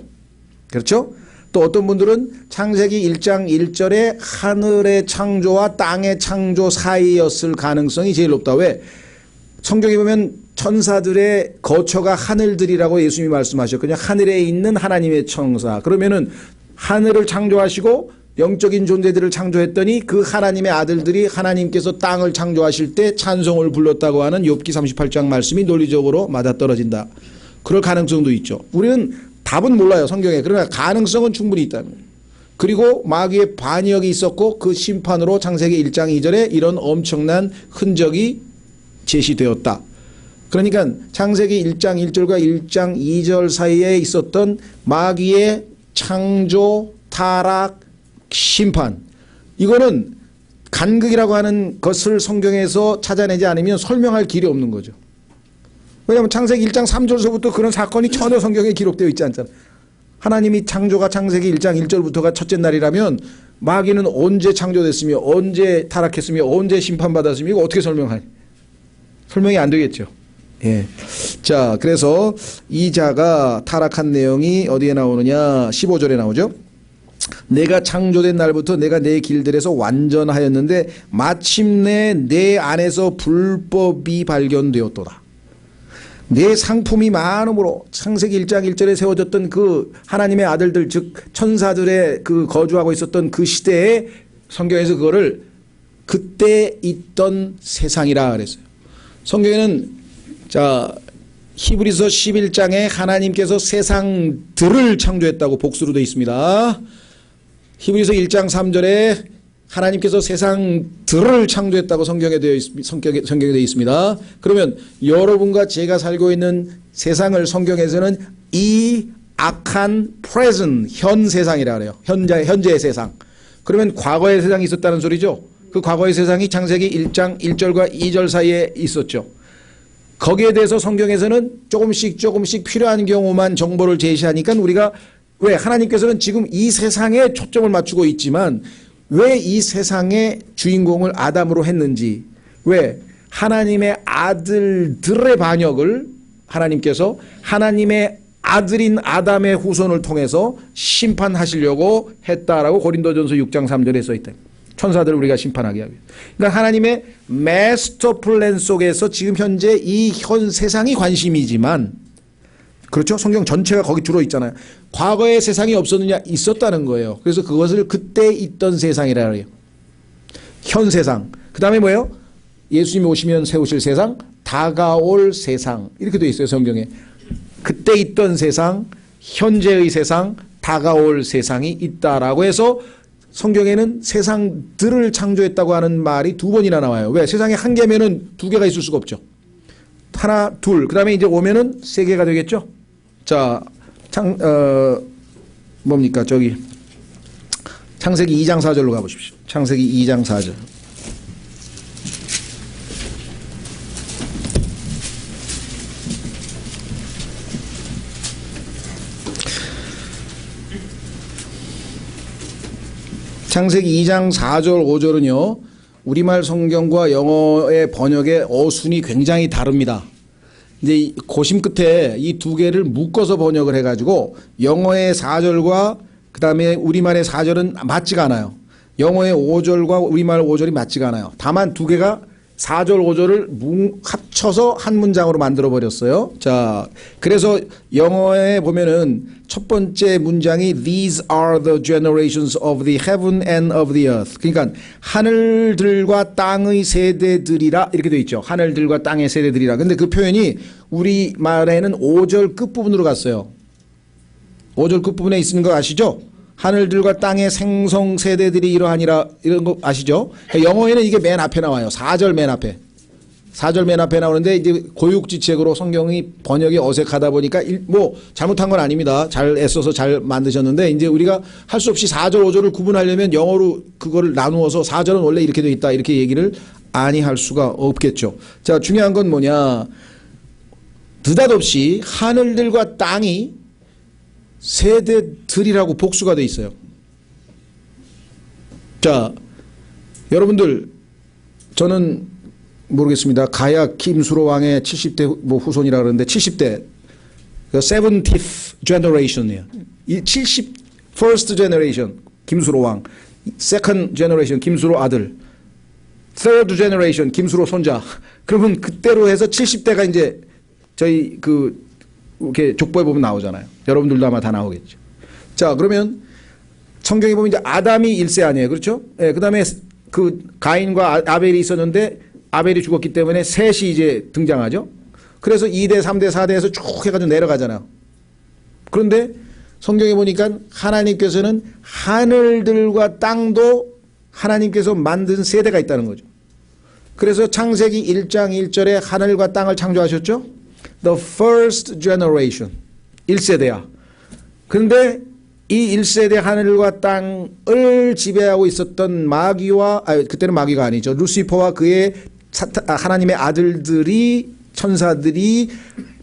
그렇죠? 또 어떤 분들은 창세기 1장 1절에 하늘의 창조와 땅의 창조 사이였을 가능성이 제일 높다. 왜? 성경에 보면 천사들의 거처가 하늘들이라고 예수님이 말씀하셨거든요. 하늘에 있는 하나님의 천사. 그러면은 하늘을 창조하시고 영적인 존재들을 창조했더니 그 하나님의 아들들이 하나님께서 땅을 창조하실 때 찬송을 불렀다고 하는 욥기 38장 말씀이 논리적으로 맞아떨어진다. 그럴 가능성도 있죠. 우리는 답은 몰라요, 성경에. 그러나 가능성은 충분히 있다. 그리고 마귀의 반역이 있었고 그 심판으로 창세기 1장 2절에 이런 엄청난 흔적이 제시되었다. 그러니까 창세기 1장 1절과 1장 2절 사이에 있었던 마귀의 창조, 타락, 심판, 이거는 간극이라고 하는 것을 성경에서 찾아내지 않으면 설명할 길이 없는 거죠. 왜냐하면 창세기 1장 3절서부터 그런 사건이 전혀 성경에 기록되어 있지 않잖아요. 하나님이 창조가 창세기 1장 1절부터가 첫째 날이라면 마귀는 언제 창조됐으며 언제 타락했으며 언제 심판받았으며 이거 어떻게 설명하니? 설명이 안 되겠죠. 예. 자, 그래서 이 자가 타락한 내용이 어디에 나오느냐? 15절에 나오죠. 내가 창조된 날부터 내가 내 길들에서 완전하였는데 마침내 내 안에서 불법이 발견되었도다. 내 상품이 많음으로 창세기 1장 1절에 세워졌던 그 하나님의 아들들 즉 천사들의 그 거주하고 있었던 그 시대에 성경에서 그거를 그때 있던 세상이라 그랬어요. 성경에는 자 히브리서 11장에 하나님께서 세상들을 창조했다고 복수로 되어 있습니다. 히브리서 1장 3절에 하나님께서 세상들을 창조했다고 성경에 되어 있습니다. 그러면 여러분과 제가 살고 있는 세상을 성경에서는 이 악한 present 현 세상이라 그래요. 현재의 세상. 그러면 과거의 세상이 있었다는 소리죠. 그 과거의 세상이 창세기 1장 1절과 2절 사이에 있었죠. 거기에 대해서 성경에서는 조금씩 필요한 경우만 정보를 제시하니까 우리가 왜 하나님께서는 지금 이 세상에 초점을 맞추고 있지만 왜 이 세상의 주인공을 아담으로 했는지, 왜 하나님의 아들들의 반역을 하나님께서 하나님의 아들인 아담의 후손을 통해서 심판하시려고 했다라고 고린도전서 6장 3절에 써있다. 천사들을 우리가 심판하게 하기 위해서. 그러니까 하나님의 마스터 플랜 속에서 지금 현재 이 현 세상이 관심이지만, 그렇죠? 성경 전체가 거기 들어있잖아요. 과거의 세상이 없었느냐? 있었다는 거예요. 그래서 그것을 그때 있던 세상이라 그래요. 현 세상. 그 다음에 뭐예요? 예수님이 오시면 세우실 세상, 다가올 세상. 이렇게 되어 있어요, 성경에. 그때 있던 세상, 현재의 세상, 다가올 세상이 있다라고 해서 성경에는 세상들을 창조했다고 하는 말이 두 번이나 나와요. 왜? 세상에 한 개면은 두 개가 있을 수가 없죠. 하나, 둘. 그 다음에 이제 오면은 세 개가 되겠죠. 자, 뭡니까? 저기, 창세기 2장 4절로 가보십시오. 창세기 2장 4절. 창세기 2장 4절 5절은요. 우리말 성경과 영어의 번역의 어순이 굉장히 다릅니다. 근데 고심 끝에 이 두 개를 묶어서 번역을 해가지고 영어의 4절과 그 다음에 우리말의 4절은 맞지가 않아요. 영어의 5절과 우리말 5절이 맞지가 않아요. 다만 두 개가 4절, 5절을 합쳐서 한 문장으로 만들어 버렸어요. 자, 그래서 영어에 보면은 첫 번째 문장이 These are the generations of the heaven and of the earth. 그러니까 하늘들과 땅의 세대들이라 이렇게 되어 있죠. 하늘들과 땅의 세대들이라. 근데 그 표현이 우리 말에는 5절 끝부분으로 갔어요. 5절 끝부분에 있는 거 아시죠? 하늘들과 땅의 생성 세대들이 이러하니라 이런 거 아시죠? 영어에는 이게 맨 앞에 나와요. 4절 맨 앞에. 4절 맨 앞에 나오는데 이제 고육지책으로 성경이 번역이 어색하다 보니까 뭐 잘못한 건 아닙니다. 잘 애써서 잘 만드셨는데 이제 우리가 할 수 없이 4절 5절을 구분하려면 영어로 그거를 나누어서 4절은 원래 이렇게 돼 있다 이렇게 얘기를 아니할 수가 없겠죠. 자, 중요한 건 뭐냐? 느닷없이 하늘들과 땅이 세대들이라고 복수가 돼 있어요. 자, 여러분들 저는 모르겠습니다. 가야 김수로 왕의 70대 뭐 후손이라 그러는데 70대 70th generation이에요. 이 1st generation 김수로 왕, second generation 김수로 아들, third generation 김수로 손자. 그러면 그때로 해서 70대가 이제 저희 이렇게 족보에 보면 나오잖아요. 여러분들도 아마 다 나오겠죠. 자, 그러면 성경에 보면 이제 아담이 1세 아니에요. 그렇죠? 예, 그 다음에 가인과 아벨이 있었는데 아벨이 죽었기 때문에 셋이 이제 등장하죠. 그래서 2대, 3대, 4대에서 쭉 해가지고 내려가잖아요. 그런데 성경에 보니까 하나님께서는 하늘들과 땅도 하나님께서 만든 세대가 있다는 거죠. 그래서 창세기 1장 1절에 하늘과 땅을 창조하셨죠. The first generation. 1세대야. 그런데 이 1세대 하늘과 땅을 지배하고 있었던 마귀와, 그때는 마귀가 아니죠. 루시퍼와 그의 하나님의 아들들이, 천사들이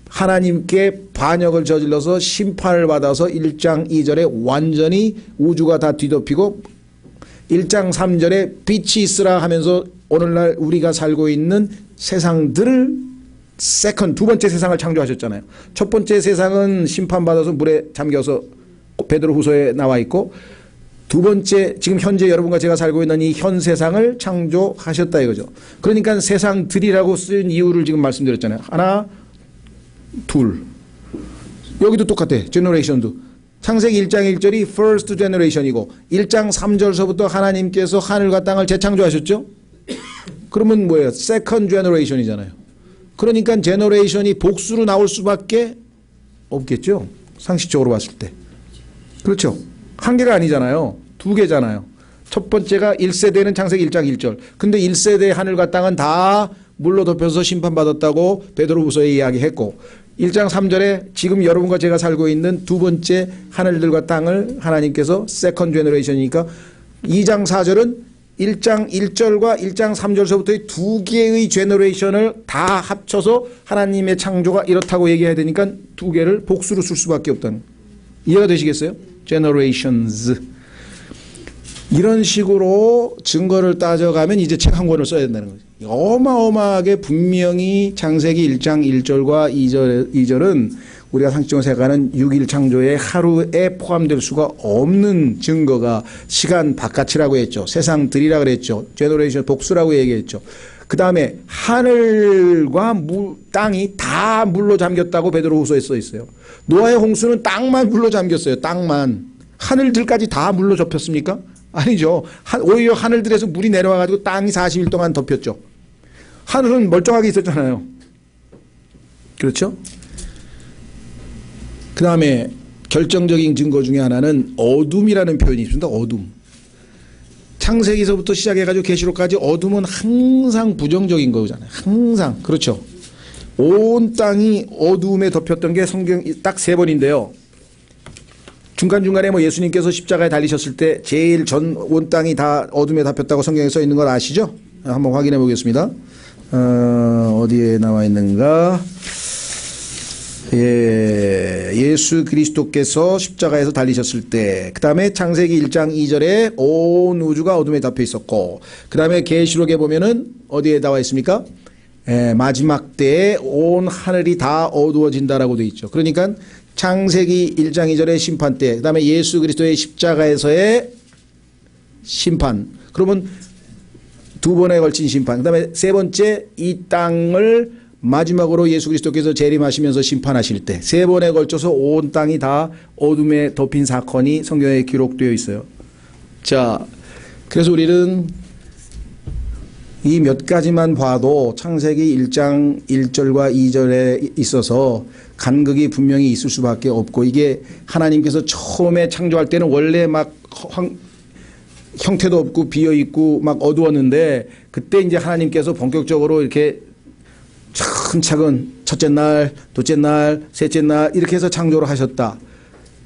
하나님께 반역을 저질러서 심판을 받아서 1장 2절에 완전히 우주가 다 뒤덮이고 1장 3절에 빛이 있으라 하면서 오늘날 우리가 살고 있는 세상들을 두 번째 세상을 창조하셨잖아요. 첫 번째 세상은 심판받아서 물에 잠겨서 베드로후서에 나와 있고 두 번째 지금 현재 여러분과 제가 살고 있는 이 현 세상을 창조하셨다 이거죠. 그러니까 세상들이라고 쓴 이유를 지금 말씀드렸잖아요. 하나, 둘. 여기도 똑같아. 제너레이션도. 창세기 1장 1절이 first generation이고 1장 3절서부터 하나님께서 하늘과 땅을 재창조하셨죠. 그러면 뭐예요? second generation이잖아요. 그러니까 제너레이션이 복수로 나올 수밖에 없겠죠. 상식적으로 봤을 때. 그렇죠. 한 개가 아니잖아요. 두 개잖아요. 첫 번째가 1세대는 창세기 1장 1절. 근데 1세대 하늘과 땅은 다 물로 덮여서 심판받았다고 베드로후서에 이야기했고 1장 3절에 지금 여러분과 제가 살고 있는 두 번째 하늘들과 땅을 하나님께서 세컨드 제너레이션이니까 2장 4절은 1장 1절과 1장 3절서부터의 두 개의 제너레이션을 다 합쳐서 하나님의 창조가 이렇다고 얘기해야 되니까 두 개를 복수로 쓸 수밖에 없다는. 이해가 되시겠어요? generations. 이런 식으로 증거를 따져가면 이제 책 한 권을 써야 된다는 거죠. 어마어마하게 분명히 창세기 1장 1절과 2절은 우리가 상식적으로 생각하는 6일 창조의 하루에 포함될 수가 없는 증거가 시간 바깥이라고 했죠. 세상들이라 그랬죠. 제너레이션 복수라고 얘기했죠. 그 다음에 하늘과 땅이 다 물로 잠겼다고 베드로후서에 써 있어요. 노아의 홍수는 땅만 물로 잠겼어요. 땅만. 하늘들까지 다 물로 덮였습니까? 아니죠. 오히려 하늘들에서 물이 내려와가지고 땅이 40일 동안 덮였죠. 하늘은 멀쩡하게 있었잖아요. 그렇죠? 그 다음에 결정적인 증거 중에 하나는 어둠이라는 표현이 있습니다. 어둠. 창세기서부터 시작해가지고 계시록까지 어둠은 항상 부정적인 거잖아요. 항상. 그렇죠. 온 땅이 어둠에 덮였던 게 성경 딱 3번인데요. 중간중간에 뭐 예수님께서 십자가에 달리셨을 때 제일 온 땅이 다 어둠에 덮였다고 성경에 써 있는 걸 아시죠? 한번 확인해 보겠습니다. 어디에 나와 있는가? 예수 그리스도께서 십자가에서 달리셨을 때, 그 다음에 창세기 1장 2절에 온 우주가 어둠에 덮여 있었고, 그 다음에 계시록에 보면은 어디에 나와 있습니까? 마지막 때에 온 하늘이 다 어두워진다라고 되어 있죠. 그러니까 창세기 1장 2절의 심판 때, 그 다음에 예수 그리스도의 십자가에서의 심판. 그러면 두 번에 걸친 심판. 그다음에 세 번째 이 땅을 마지막으로 예수 그리스도께서 재림하시면서 심판하실 때 세 번에 걸쳐서 온 땅이 다 어둠에 덮인 사건이 성경에 기록되어 있어요. 자, 그래서 우리는 이 몇 가지만 봐도 창세기 1장 1절과 2절에 있어서 간극이 분명히 있을 수밖에 없고, 이게 하나님께서 처음에 창조할 때는 원래 막 형태도 없고 비어 있고 막 어두웠는데, 그때 이제 하나님께서 본격적으로 이렇게 차근차근 첫째 날, 둘째 날, 셋째 날 이렇게 해서 창조를 하셨다.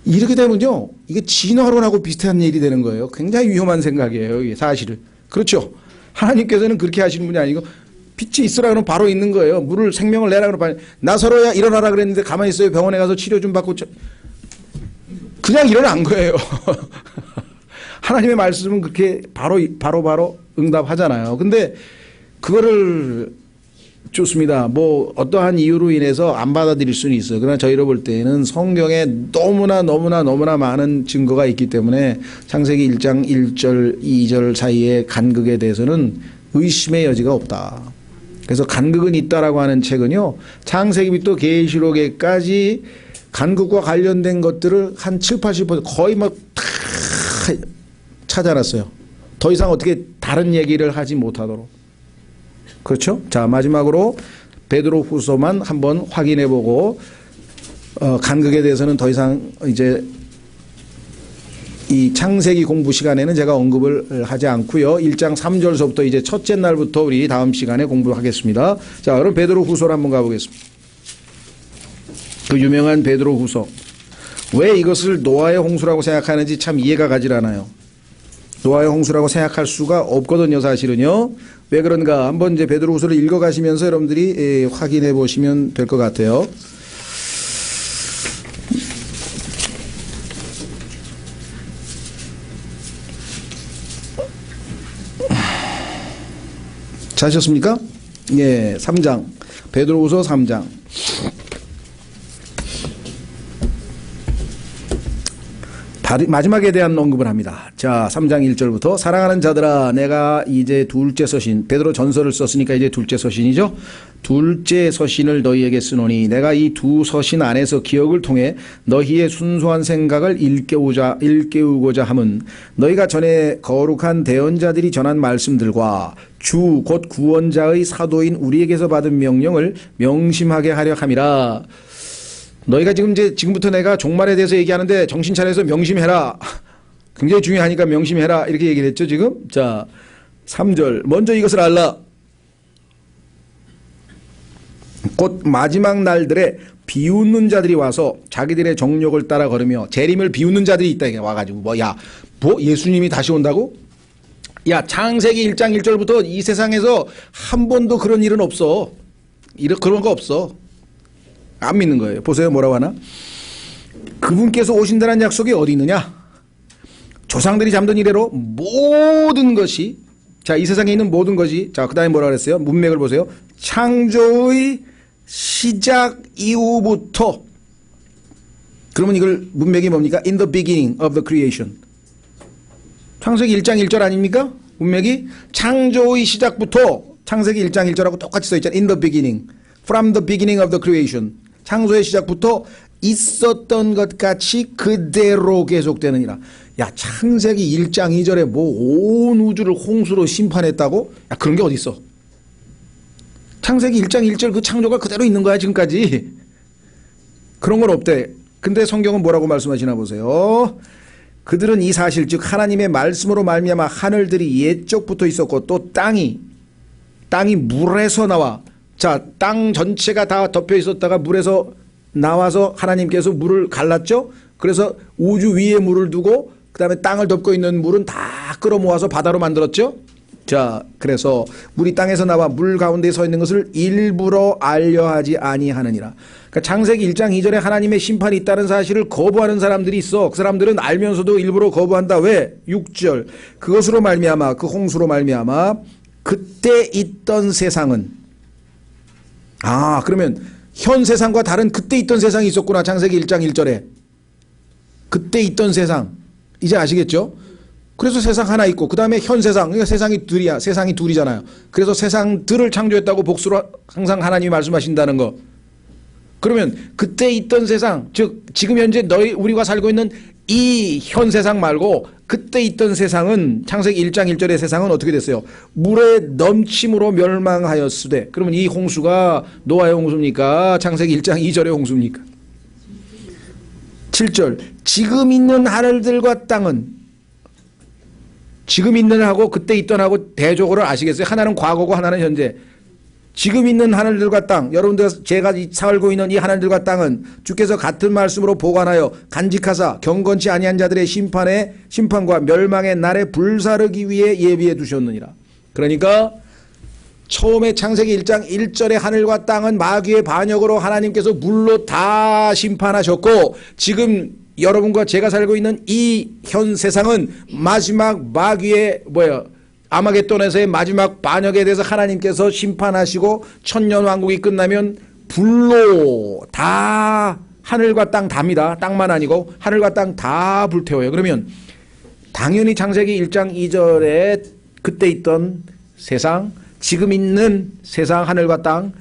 이렇게 되면요, 이게 진화론하고 비슷한 일이 되는 거예요. 굉장히 위험한 생각이에요, 이게 사실은. 그렇죠? 하나님께서는 그렇게 하시는 분이 아니고 빛이 있으라 그러면 바로 있는 거예요. 물을 생명을 내라 그러면 나사로야 일어나라 그랬는데 가만히 있어요. 병원에 가서 치료 좀 받고 그냥 일어난 거예요. 하나님의 말씀은 그렇게 바로 응답하잖아요. 근데 그거를 좋습니다. 뭐 어떠한 이유로 인해서 안 받아들일 수는 있어요. 그러나 저희로 볼 때는 성경에 너무나 많은 증거가 있기 때문에 창세기 1장 1절 2절 사이의 간극에 대해서는 의심의 여지가 없다. 그래서 간극은 있다라고 하는 책은요, 창세기부터 계시록에까지 간극과 관련된 것들을 한 7, 80% 거의 막 다 찾아놨어요. 더 이상 어떻게 다른 얘기를 하지 못하도록. 그렇죠? 자, 마지막으로 베드로 후서만 한번 확인해 보고, 간극에 대해서는 더 이상 이제 이 창세기 공부 시간에는 제가 언급을 하지 않고요. 1장 3절서부터 이제 첫째 날부터 우리 다음 시간에 공부하겠습니다. 자, 그럼 베드로 후서로 한번 가보겠습니다. 그 유명한 베드로 후서. 왜 이것을 노아의 홍수라고 생각하는지 참 이해가 가질 않아요. 노아의 홍수라고 생각할 수가 없거든요, 사실은요. 왜 그런가? 한번 이제 베드로 후서를 읽어가시면서 여러분들이 확인해 보시면 될 것 같아요. 찾으셨습니까? 예, 3장. 베드로 후서 3장. 마지막에 대한 언급을 합니다. 자, 3장 1절부터 사랑하는 자들아, 내가 이제 둘째 서신, 베드로 전서를 썼으니까 이제 둘째 서신이죠. 둘째 서신을 너희에게 쓰노니 내가 이 두 서신 안에서 기억을 통해 너희의 순수한 생각을 일깨우고자 함은 너희가 전에 거룩한 대언자들이 전한 말씀들과 주 곧 구원자의 사도인 우리에게서 받은 명령을 명심하게 하려 함이라. 너희가 지금부터 내가 종말에 대해서 얘기하는데 정신 차려서 명심해라. 굉장히 중요하니까 명심해라. 이렇게 얘기를 했죠, 지금. 자, 3절. 먼저 이것을 알라. 곧 마지막 날들에 비웃는 자들이 와서 자기들의 정욕을 따라 걸으며 재림을 비웃는 자들이 있다. 이게 와가지고 예수님이 다시 온다고? 야, 창세기 1장 1절부터 이 세상에서 한 번도 그런 일은 없어. 그런 거 없어. 안 믿는 거예요. 보세요, 뭐라고 하나? 그분께서 오신다는 약속이 어디 있느냐? 조상들이 잠든 이래로 모든 것이, 자, 이 세상에 있는 모든 것이, 자, 그 다음에 뭐라고 그랬어요? 문맥을 보세요. 창조의 시작 이후부터. 그러면 이걸 문맥이 뭡니까? In the beginning of the creation. 창세기 1장 1절 아닙니까? 문맥이 창조의 시작부터, 창세기 1장 1절하고 똑같이 써있잖아요. In the beginning. From the beginning of the creation. 창조의 시작부터 있었던 것 같이 그대로 계속되느니라. 야, 창세기 1장 2절에 뭐 온 우주를 홍수로 심판했다고? 야, 그런 게 어디 있어? 창세기 1장 1절 그 창조가 그대로 있는 거야, 지금까지. 그런 건 없대. 근데 성경은 뭐라고 말씀하시나 보세요. 그들은 이 사실, 즉 하나님의 말씀으로 말미암아 하늘들이 옛적부터 있었고 또 땅이 물에서 나와. 자, 땅 전체가 다 덮여 있었다가 물에서 나와서 하나님께서 물을 갈랐죠. 그래서 우주 위에 물을 두고 그 다음에 땅을 덮고 있는 물은 다 끌어모아서 바다로 만들었죠. 자, 그래서 물이 땅에서 나와 물 가운데 서 있는 것을 일부러 알려하지 아니하느니라. 그러니까 창세기 1장 2절에 하나님의 심판이 있다는 사실을 거부하는 사람들이 있어. 그 사람들은 알면서도 일부러 거부한다. 왜? 6절. 그것으로 말미암아, 그 홍수로 말미암아 그때 있던 세상은, 그러면 현 세상과 다른 그때 있던 세상이 있었구나. 창세기 1장 1절에. 그때 있던 세상. 이제 아시겠죠? 그래서 세상 하나 있고 그 다음에 현 세상, 그러니까 세상이 둘이야. 세상이 둘이잖아요. 그래서 세상들을 창조했다고 복수로 항상 하나님이 말씀하신다는 거. 그러면 그때 있던 세상, 즉 지금 현재 우리가 살고 있는 이 현 세상 말고 그때 있던 세상은 창세기 1장 1절의 세상은 어떻게 됐어요? 물의 넘침으로 멸망하였으되. 그러면 이 홍수가 노아의 홍수입니까? 창세기 1장 2절의 홍수입니까? 7절 지금 있는 하늘들과 땅은, 지금 있는 하고 그때 있던 하고 대조고를 아시겠어요? 하나는 과거고 하나는 현재. 지금 있는 하늘들과 땅, 여러분들 제가 살고 있는 이 하늘들과 땅은 주께서 같은 말씀으로 보관하여 간직하사 경건치 아니한 자들의 심판과 멸망의 날에 불사르기 위해 예비해 두셨느니라. 그러니까 처음에 창세기 1장 1절의 하늘과 땅은 마귀의 반역으로 하나님께서 물로 다 심판하셨고, 지금 여러분과 제가 살고 있는 이 현 세상은 마지막 마귀의 아마겟돈에서의 마지막 반역에 대해서 하나님께서 심판하시고 천년왕국이 끝나면 불로 다, 하늘과 땅 다입니다. 땅만 아니고 하늘과 땅 다 불태워요. 그러면 당연히 창세기 1장 2절에 그때 있던 세상, 지금 있는 세상, 하늘과 땅,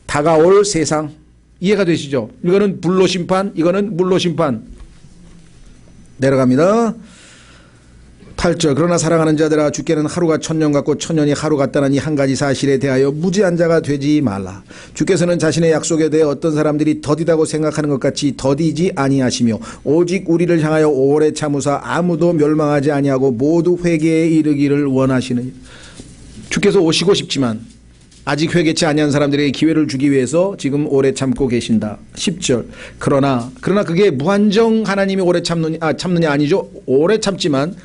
다가올 세상, 이해가 되시죠? 이거는 불로 심판, 이거는 물로 심판. 내려갑니다. 8절 그러나 사랑하는 자들아 주께는 하루가 천년 같고 천년이 하루 같다는 이 한 가지 사실에 대하여 무지한 자가 되지 말라. 주께서는 자신의 약속에 대해 어떤 사람들이 더디다고 생각하는 것 같이 더디지 아니하시며 오직 우리를 향하여 오래 참으사 아무도 멸망하지 아니하고 모두 회개에 이르기를 원하시느니. 주께서 오시고 싶지만 아직 회개치 아니한 사람들에게 기회를 주기 위해서 지금 오래 참고 계신다. 10절 그러나 그게 무한정 하나님이 오래 참느냐 아니죠. 오래 참지만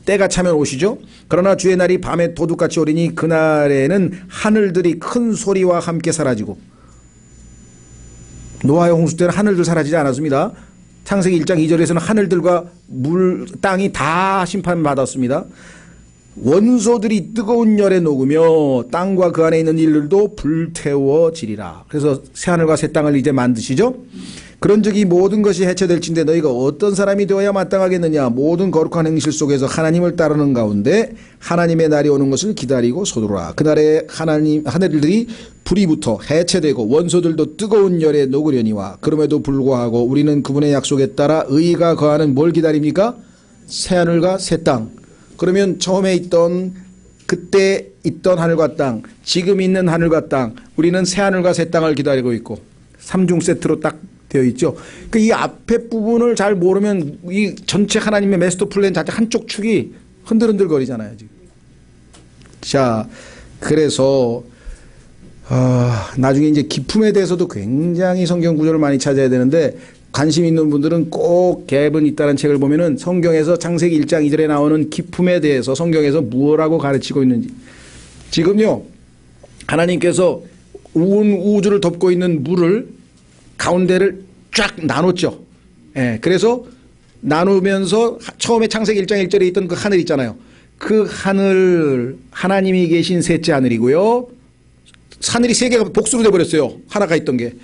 때가 차면 오시죠. 그러나 주의 날이 밤에 도둑같이 오리니 그날에는 하늘들이 큰 소리와 함께 사라지고. 노아의 홍수 때는 하늘들 사라지지 않았습니다. 창세기 1장 2절에서는 하늘들과 땅이 다 심판받았습니다. 원소들이 뜨거운 열에 녹으며 땅과 그 안에 있는 일들도 불태워지리라. 그래서 새하늘과 새 땅을 이제 만드시죠. 그런즉 이 모든 것이 해체될진대 너희가 어떤 사람이 되어야 마땅하겠느냐. 모든 거룩한 행실 속에서 하나님을 따르는 가운데 하나님의 날이 오는 것을 기다리고 서두르라. 그날에 하늘들이 불이 붙어 해체되고 원소들도 뜨거운 열에 녹으려니와. 그럼에도 불구하고 우리는 그분의 약속에 따라 의가 거하는 뭘 기다립니까? 새하늘과 새 땅. 그러면 처음에 있던, 그때 있던 하늘과 땅, 지금 있는 하늘과 땅, 우리는 새하늘과 새 땅을 기다리고 있고 3중 세트로 딱 되어 있죠. 그 이 앞에 부분을 잘 모르면 이 전체 하나님의 마스터 플랜 자체 한쪽 축이 흔들흔들 거리잖아요, 지금. 자, 그래서 나중에 이제 기품에 대해서도 굉장히 성경 구조를 많이 찾아야 되는데, 관심 있는 분들은 꼭 갭은 있다는 책을 보면은 성경에서 창세기 1장 2절에 나오는 기품에 대해서 성경에서 무엇라고 가르치고 있는지. 지금요, 하나님께서 온 우주를 덮고 있는 물을 가운데를 쫙 나눴죠. 예, 그래서 나누면서 처음에 창세기 1장 1절에 있던 그 하늘 있잖아요. 그 하늘, 하나님이 계신 셋째 하늘이고요. 하늘이 세 개가 복수로 돼버렸어요. 하나가 있던 게.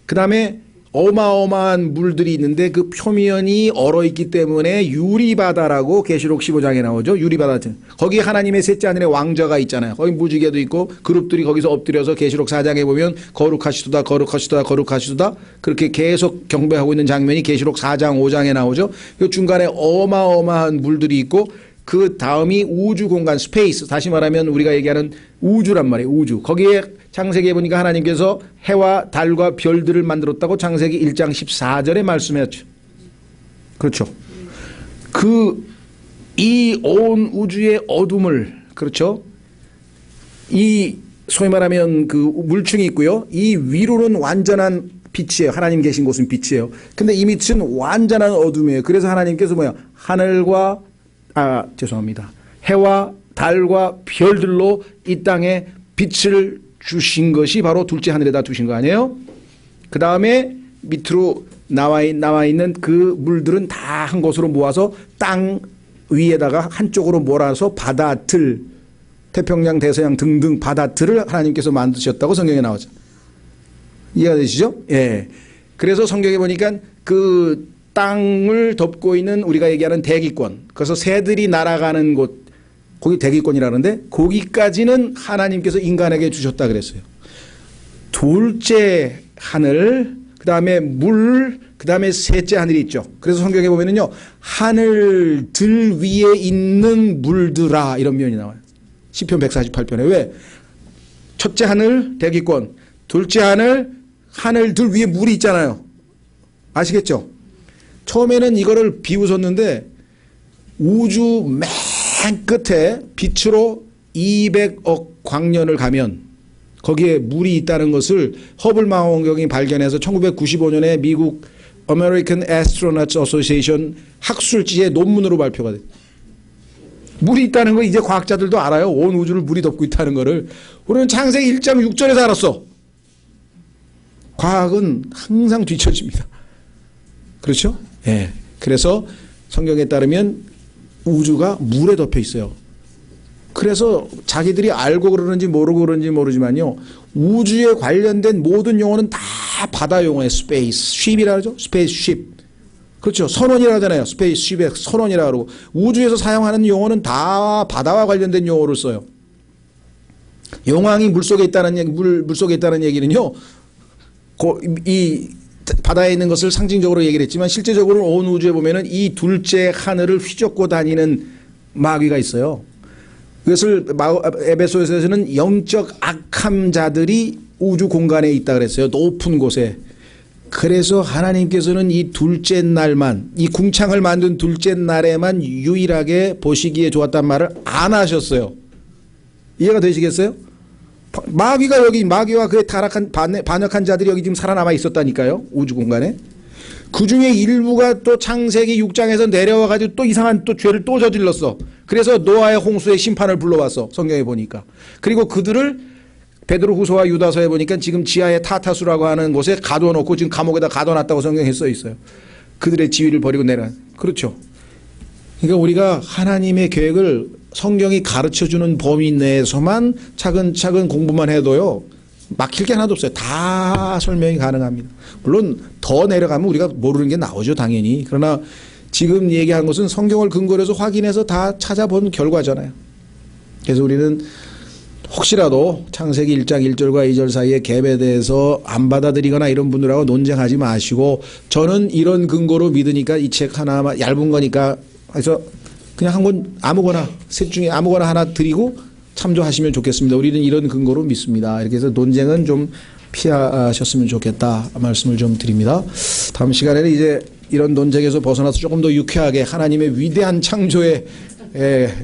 그 다음에 어마어마한 물들이 있는데 그 표면이 얼어있기 때문에 유리바다라고 계시록 15장에 나오죠. 유리바다. 거기 하나님의 셋째 하늘에 왕자가 있잖아요. 거기 무지개도 있고 그룹들이 거기서 엎드려서 계시록 4장에 보면 거룩하시도다 거룩하시도다 거룩하시도다 그렇게 계속 경배하고 있는 장면이 계시록 4장 5장에 나오죠. 그 중간에 어마어마한 물들이 있고 그 다음이 우주 공간 스페이스, 다시 말하면 우리가 얘기하는 우주란 말이에요. 우주. 거기에 창세기에 보니까 하나님께서 해와 달과 별들을 만들었다고 창세기 1장 14절에 말씀했죠. 그렇죠. 이 온 우주의 어둠을, 그렇죠. 이 소위 말하면 그 물층이 있고요. 이 위로는 완전한 빛이에요. 하나님 계신 곳은 빛이에요. 근데 이 밑은 완전한 어둠이에요. 그래서 하나님께서 하늘과 죄송합니다. 해와 달과 별들로 이 땅에 빛을 주신 것이 바로 둘째 하늘에다 두신 거 아니에요? 그 다음에 밑으로 나와 있는 그 물들은 다 한 곳으로 모아서 땅 위에다가 한쪽으로 몰아서 바다틀, 태평양, 대서양 등등 바다틀을 하나님께서 만드셨다고 성경에 나오죠. 이해가 되시죠? 예. 그래서 성경에 보니까 그 땅을 덮고 있는 우리가 얘기하는 대기권, 그래서 새들이 날아가는 곳, 거기 대기권이라는데 거기까지는 하나님께서 인간에게 주셨다 그랬어요. 둘째 하늘, 그 다음에 물, 그 다음에 셋째 하늘이 있죠. 그래서 성경에 보면은요, 하늘들 위에 있는 물들아 이런 표현이 나와요. 시편 148편에. 왜? 첫째 하늘 대기권, 둘째 하늘, 하늘들 위에 물이 있잖아요. 아시겠죠? 처음에는 이거를 비웃었는데 우주 맨 끝에 빛으로 200억 광년을 가면 거기에 물이 있다는 것을 허블 망원경이 발견해서 1995년에 미국 American Astronauts Association 학술지의 논문으로 발표가 됐어요. 물이 있다는 거 이제 과학자들도 알아요. 온 우주를 물이 덮고 있다는 거를. 우리는 창세기 1장 6절에서 알았어. 과학은 항상 뒤처집니다. 그렇죠? 예. 네. 그래서 성경에 따르면 우주가 물에 덮여 있어요. 그래서 자기들이 알고 그러는지 모르고 그러는지 모르지만요, 우주에 관련된 모든 용어는 다 바다 용어예요. 스페이스 쉽이라 그러죠. 스페이스 쉽. 그렇죠. 선원이라 하잖아요. 스페이스 쉽의 선원이라 그러고, 우주에서 사용하는 용어는 다 바다와 관련된 용어를 써요. 용왕이 물속에 있다는 얘기, 물속에 있다는 얘기는요, 이 바다에 있는 것을 상징적으로 얘기를 했지만 실제적으로 온 우주에 보면은 이 둘째 하늘을 휘젓고 다니는 마귀가 있어요. 그것을 에베소서에서는 영적 악한 자들이 우주 공간에 있다 그랬어요. 높은 곳에. 그래서 하나님께서는 이 둘째 날만, 이 궁창을 만든 둘째 날에만 유일하게 보시기에 좋았단 말을 안 하셨어요. 이해가 되시겠어요? 마귀가 여기, 마귀와 그의 타락한 반역한 자들이 여기 지금 살아남아 있었다니까요. 우주 공간에. 그 중에 일부가 또 창세기 6장에서 내려와 가지고 또 이상한 또 죄를 또 저질렀어. 그래서 노아의 홍수의 심판을 불러왔어. 성경에 보니까. 그리고 그들을 베드로후서와 유다서에 보니까 지금 지하의 타타수라고 하는 곳에 가둬놓고 지금 감옥에다 가둬놨다고 성경에 써 있어요. 그들의 지위를 버리고 내려간. 그렇죠. 그러니까 우리가 하나님의 계획을 성경이 가르쳐주는 범위 내에서만 차근차근 공부만 해도요, 막힐 게 하나도 없어요. 다 설명이 가능합니다. 물론 더 내려가면 우리가 모르는 게 나오죠, 당연히. 그러나 지금 얘기한 것은 성경을 근거로 해서 확인해서 다 찾아본 결과잖아요. 그래서 우리는 혹시라도 창세기 1장 1절과 2절 사이에 갭에 대해서 안 받아들이거나 이런 분들하고 논쟁하지 마시고, 저는 이런 근거로 믿으니까 이 책 하나 얇은 거니까 해서 그냥 한 권 아무거나 셋 중에 아무거나 하나 드리고 참조하시면 좋겠습니다. 우리는 이런 근거로 믿습니다. 이렇게 해서 논쟁은 좀 피하셨으면 좋겠다 말씀을 좀 드립니다. 다음 시간에는 이제 이런 논쟁에서 벗어나서 조금 더 유쾌하게 하나님의 위대한 창조의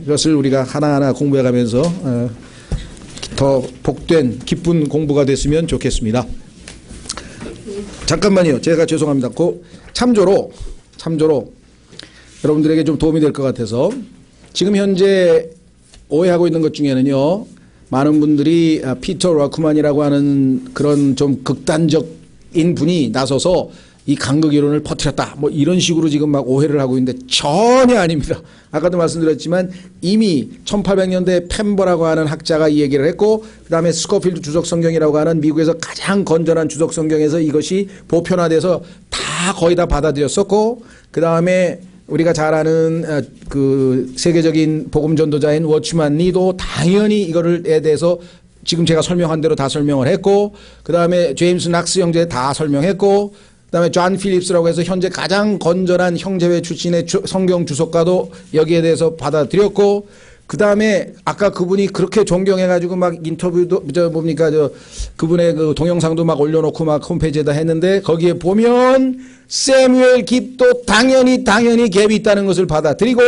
것을 우리가 하나하나 공부해가면서 더 복된 기쁜 공부가 됐으면 좋겠습니다. 잠깐만요. 제가 죄송합니다. 참조로 여러분들에게 좀 도움이 될 것 같아서, 지금 현재 오해하고 있는 것 중에는요, 많은 분들이 피터 라크만이라고 하는 그런 좀 극단적인 분이 나서서 이 간극 이론을 퍼뜨렸다, 뭐 이런 식으로 지금 막 오해를 하고 있는데 전혀 아닙니다. 아까도 말씀드렸지만 이미 1800년대 펜버라고 하는 학자가 이 얘기를 했고, 그 다음에 스코필드 주석 성경이라고 하는 미국에서 가장 건전한 주석 성경에서 이것이 보편화돼서 다 거의 다 받아들였었고, 그 다음에 우리가 잘 아는 그 세계적인 복음 전도자인 워치만 리도 당연히 이거를에 대해서 지금 제가 설명한 대로 다 설명을 했고, 그 다음에 제임스 낙스 형제 다 설명했고, 그 다음에 존 필립스라고 해서 현재 가장 건전한 형제회 출신의 성경 주석가도 여기에 대해서 받아들였고, 그 다음에 아까 그분이 그렇게 존경해가지고 막 인터뷰도 그분의 그 동영상도 막 올려놓고 막 홈페이지에다 했는데, 거기에 보면 세뮤엘 깁도 당연히 갭이 있다는 것을 받아들이고,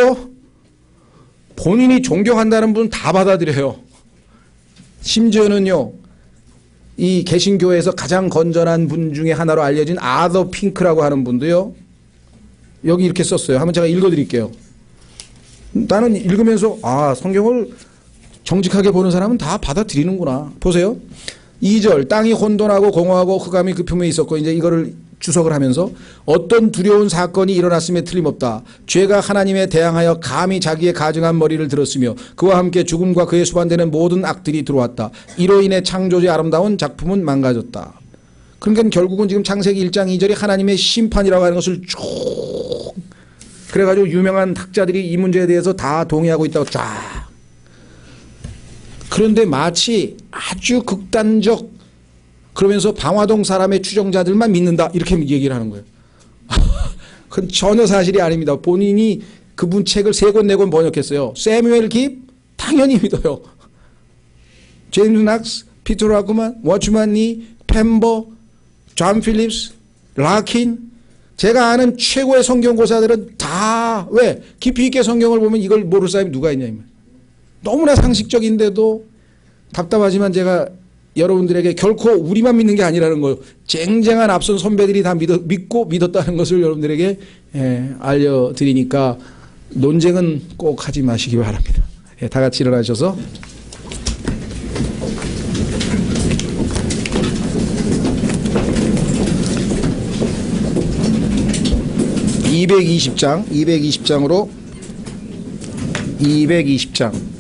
본인이 존경한다는 분 다 받아들여요. 심지어는요, 이 개신교에서 가장 건전한 분 중에 하나로 알려진 아더 핑크라고 하는 분도요, 여기 이렇게 썼어요. 한번 제가 읽어드릴게요. 나는 읽으면서 성경을 정직하게 보는 사람은 다 받아들이는구나. 보세요. 2절, 땅이 혼돈하고 공허하고 흑암이 그 표면에 있었고, 이제 이거를 주석을 하면서 어떤 두려운 사건이 일어났음에 틀림없다. 죄가 하나님에 대항하여 감히 자기의 가증한 머리를 들었으며 그와 함께 죽음과 그에 수반되는 모든 악들이 들어왔다. 이로 인해 창조주의 아름다운 작품은 망가졌다. 그러니까 결국은 지금 창세기 1장 2절이 하나님의 심판이라고 하는 것을 쭉 그래가지고 유명한 학자들이 이 문제에 대해서 다 동의하고 있다고 쫙. 그런데 마치 아주 극단적 그러면서 방화동 사람의 추정자들만 믿는다 이렇게 얘기를 하는 거예요. 그건 전혀 사실이 아닙니다. 본인이 그분 책을 3권 4권 번역했어요. 세뮤엘 깁 당연히 믿어요. 제임스 낙스, 피터 라크만, 워츠만 니, 펜버, 존 필립스, 라킨 제가 아는 최고의 성경고사들은 다 왜? 깊이 있게 성경을 보면 이걸 모를 사람이 누가 있냐. 너무나 상식적인데도 답답하지만 제가 여러분들에게 결코 우리만 믿는 게 아니라는 걸 쟁쟁한 앞선 선배들이 다 믿고 믿었다는 것을 여러분들에게 알려드리니까 논쟁은 꼭 하지 마시기 바랍니다. 다 같이 일어나셔서 (220장) 220장으로 220장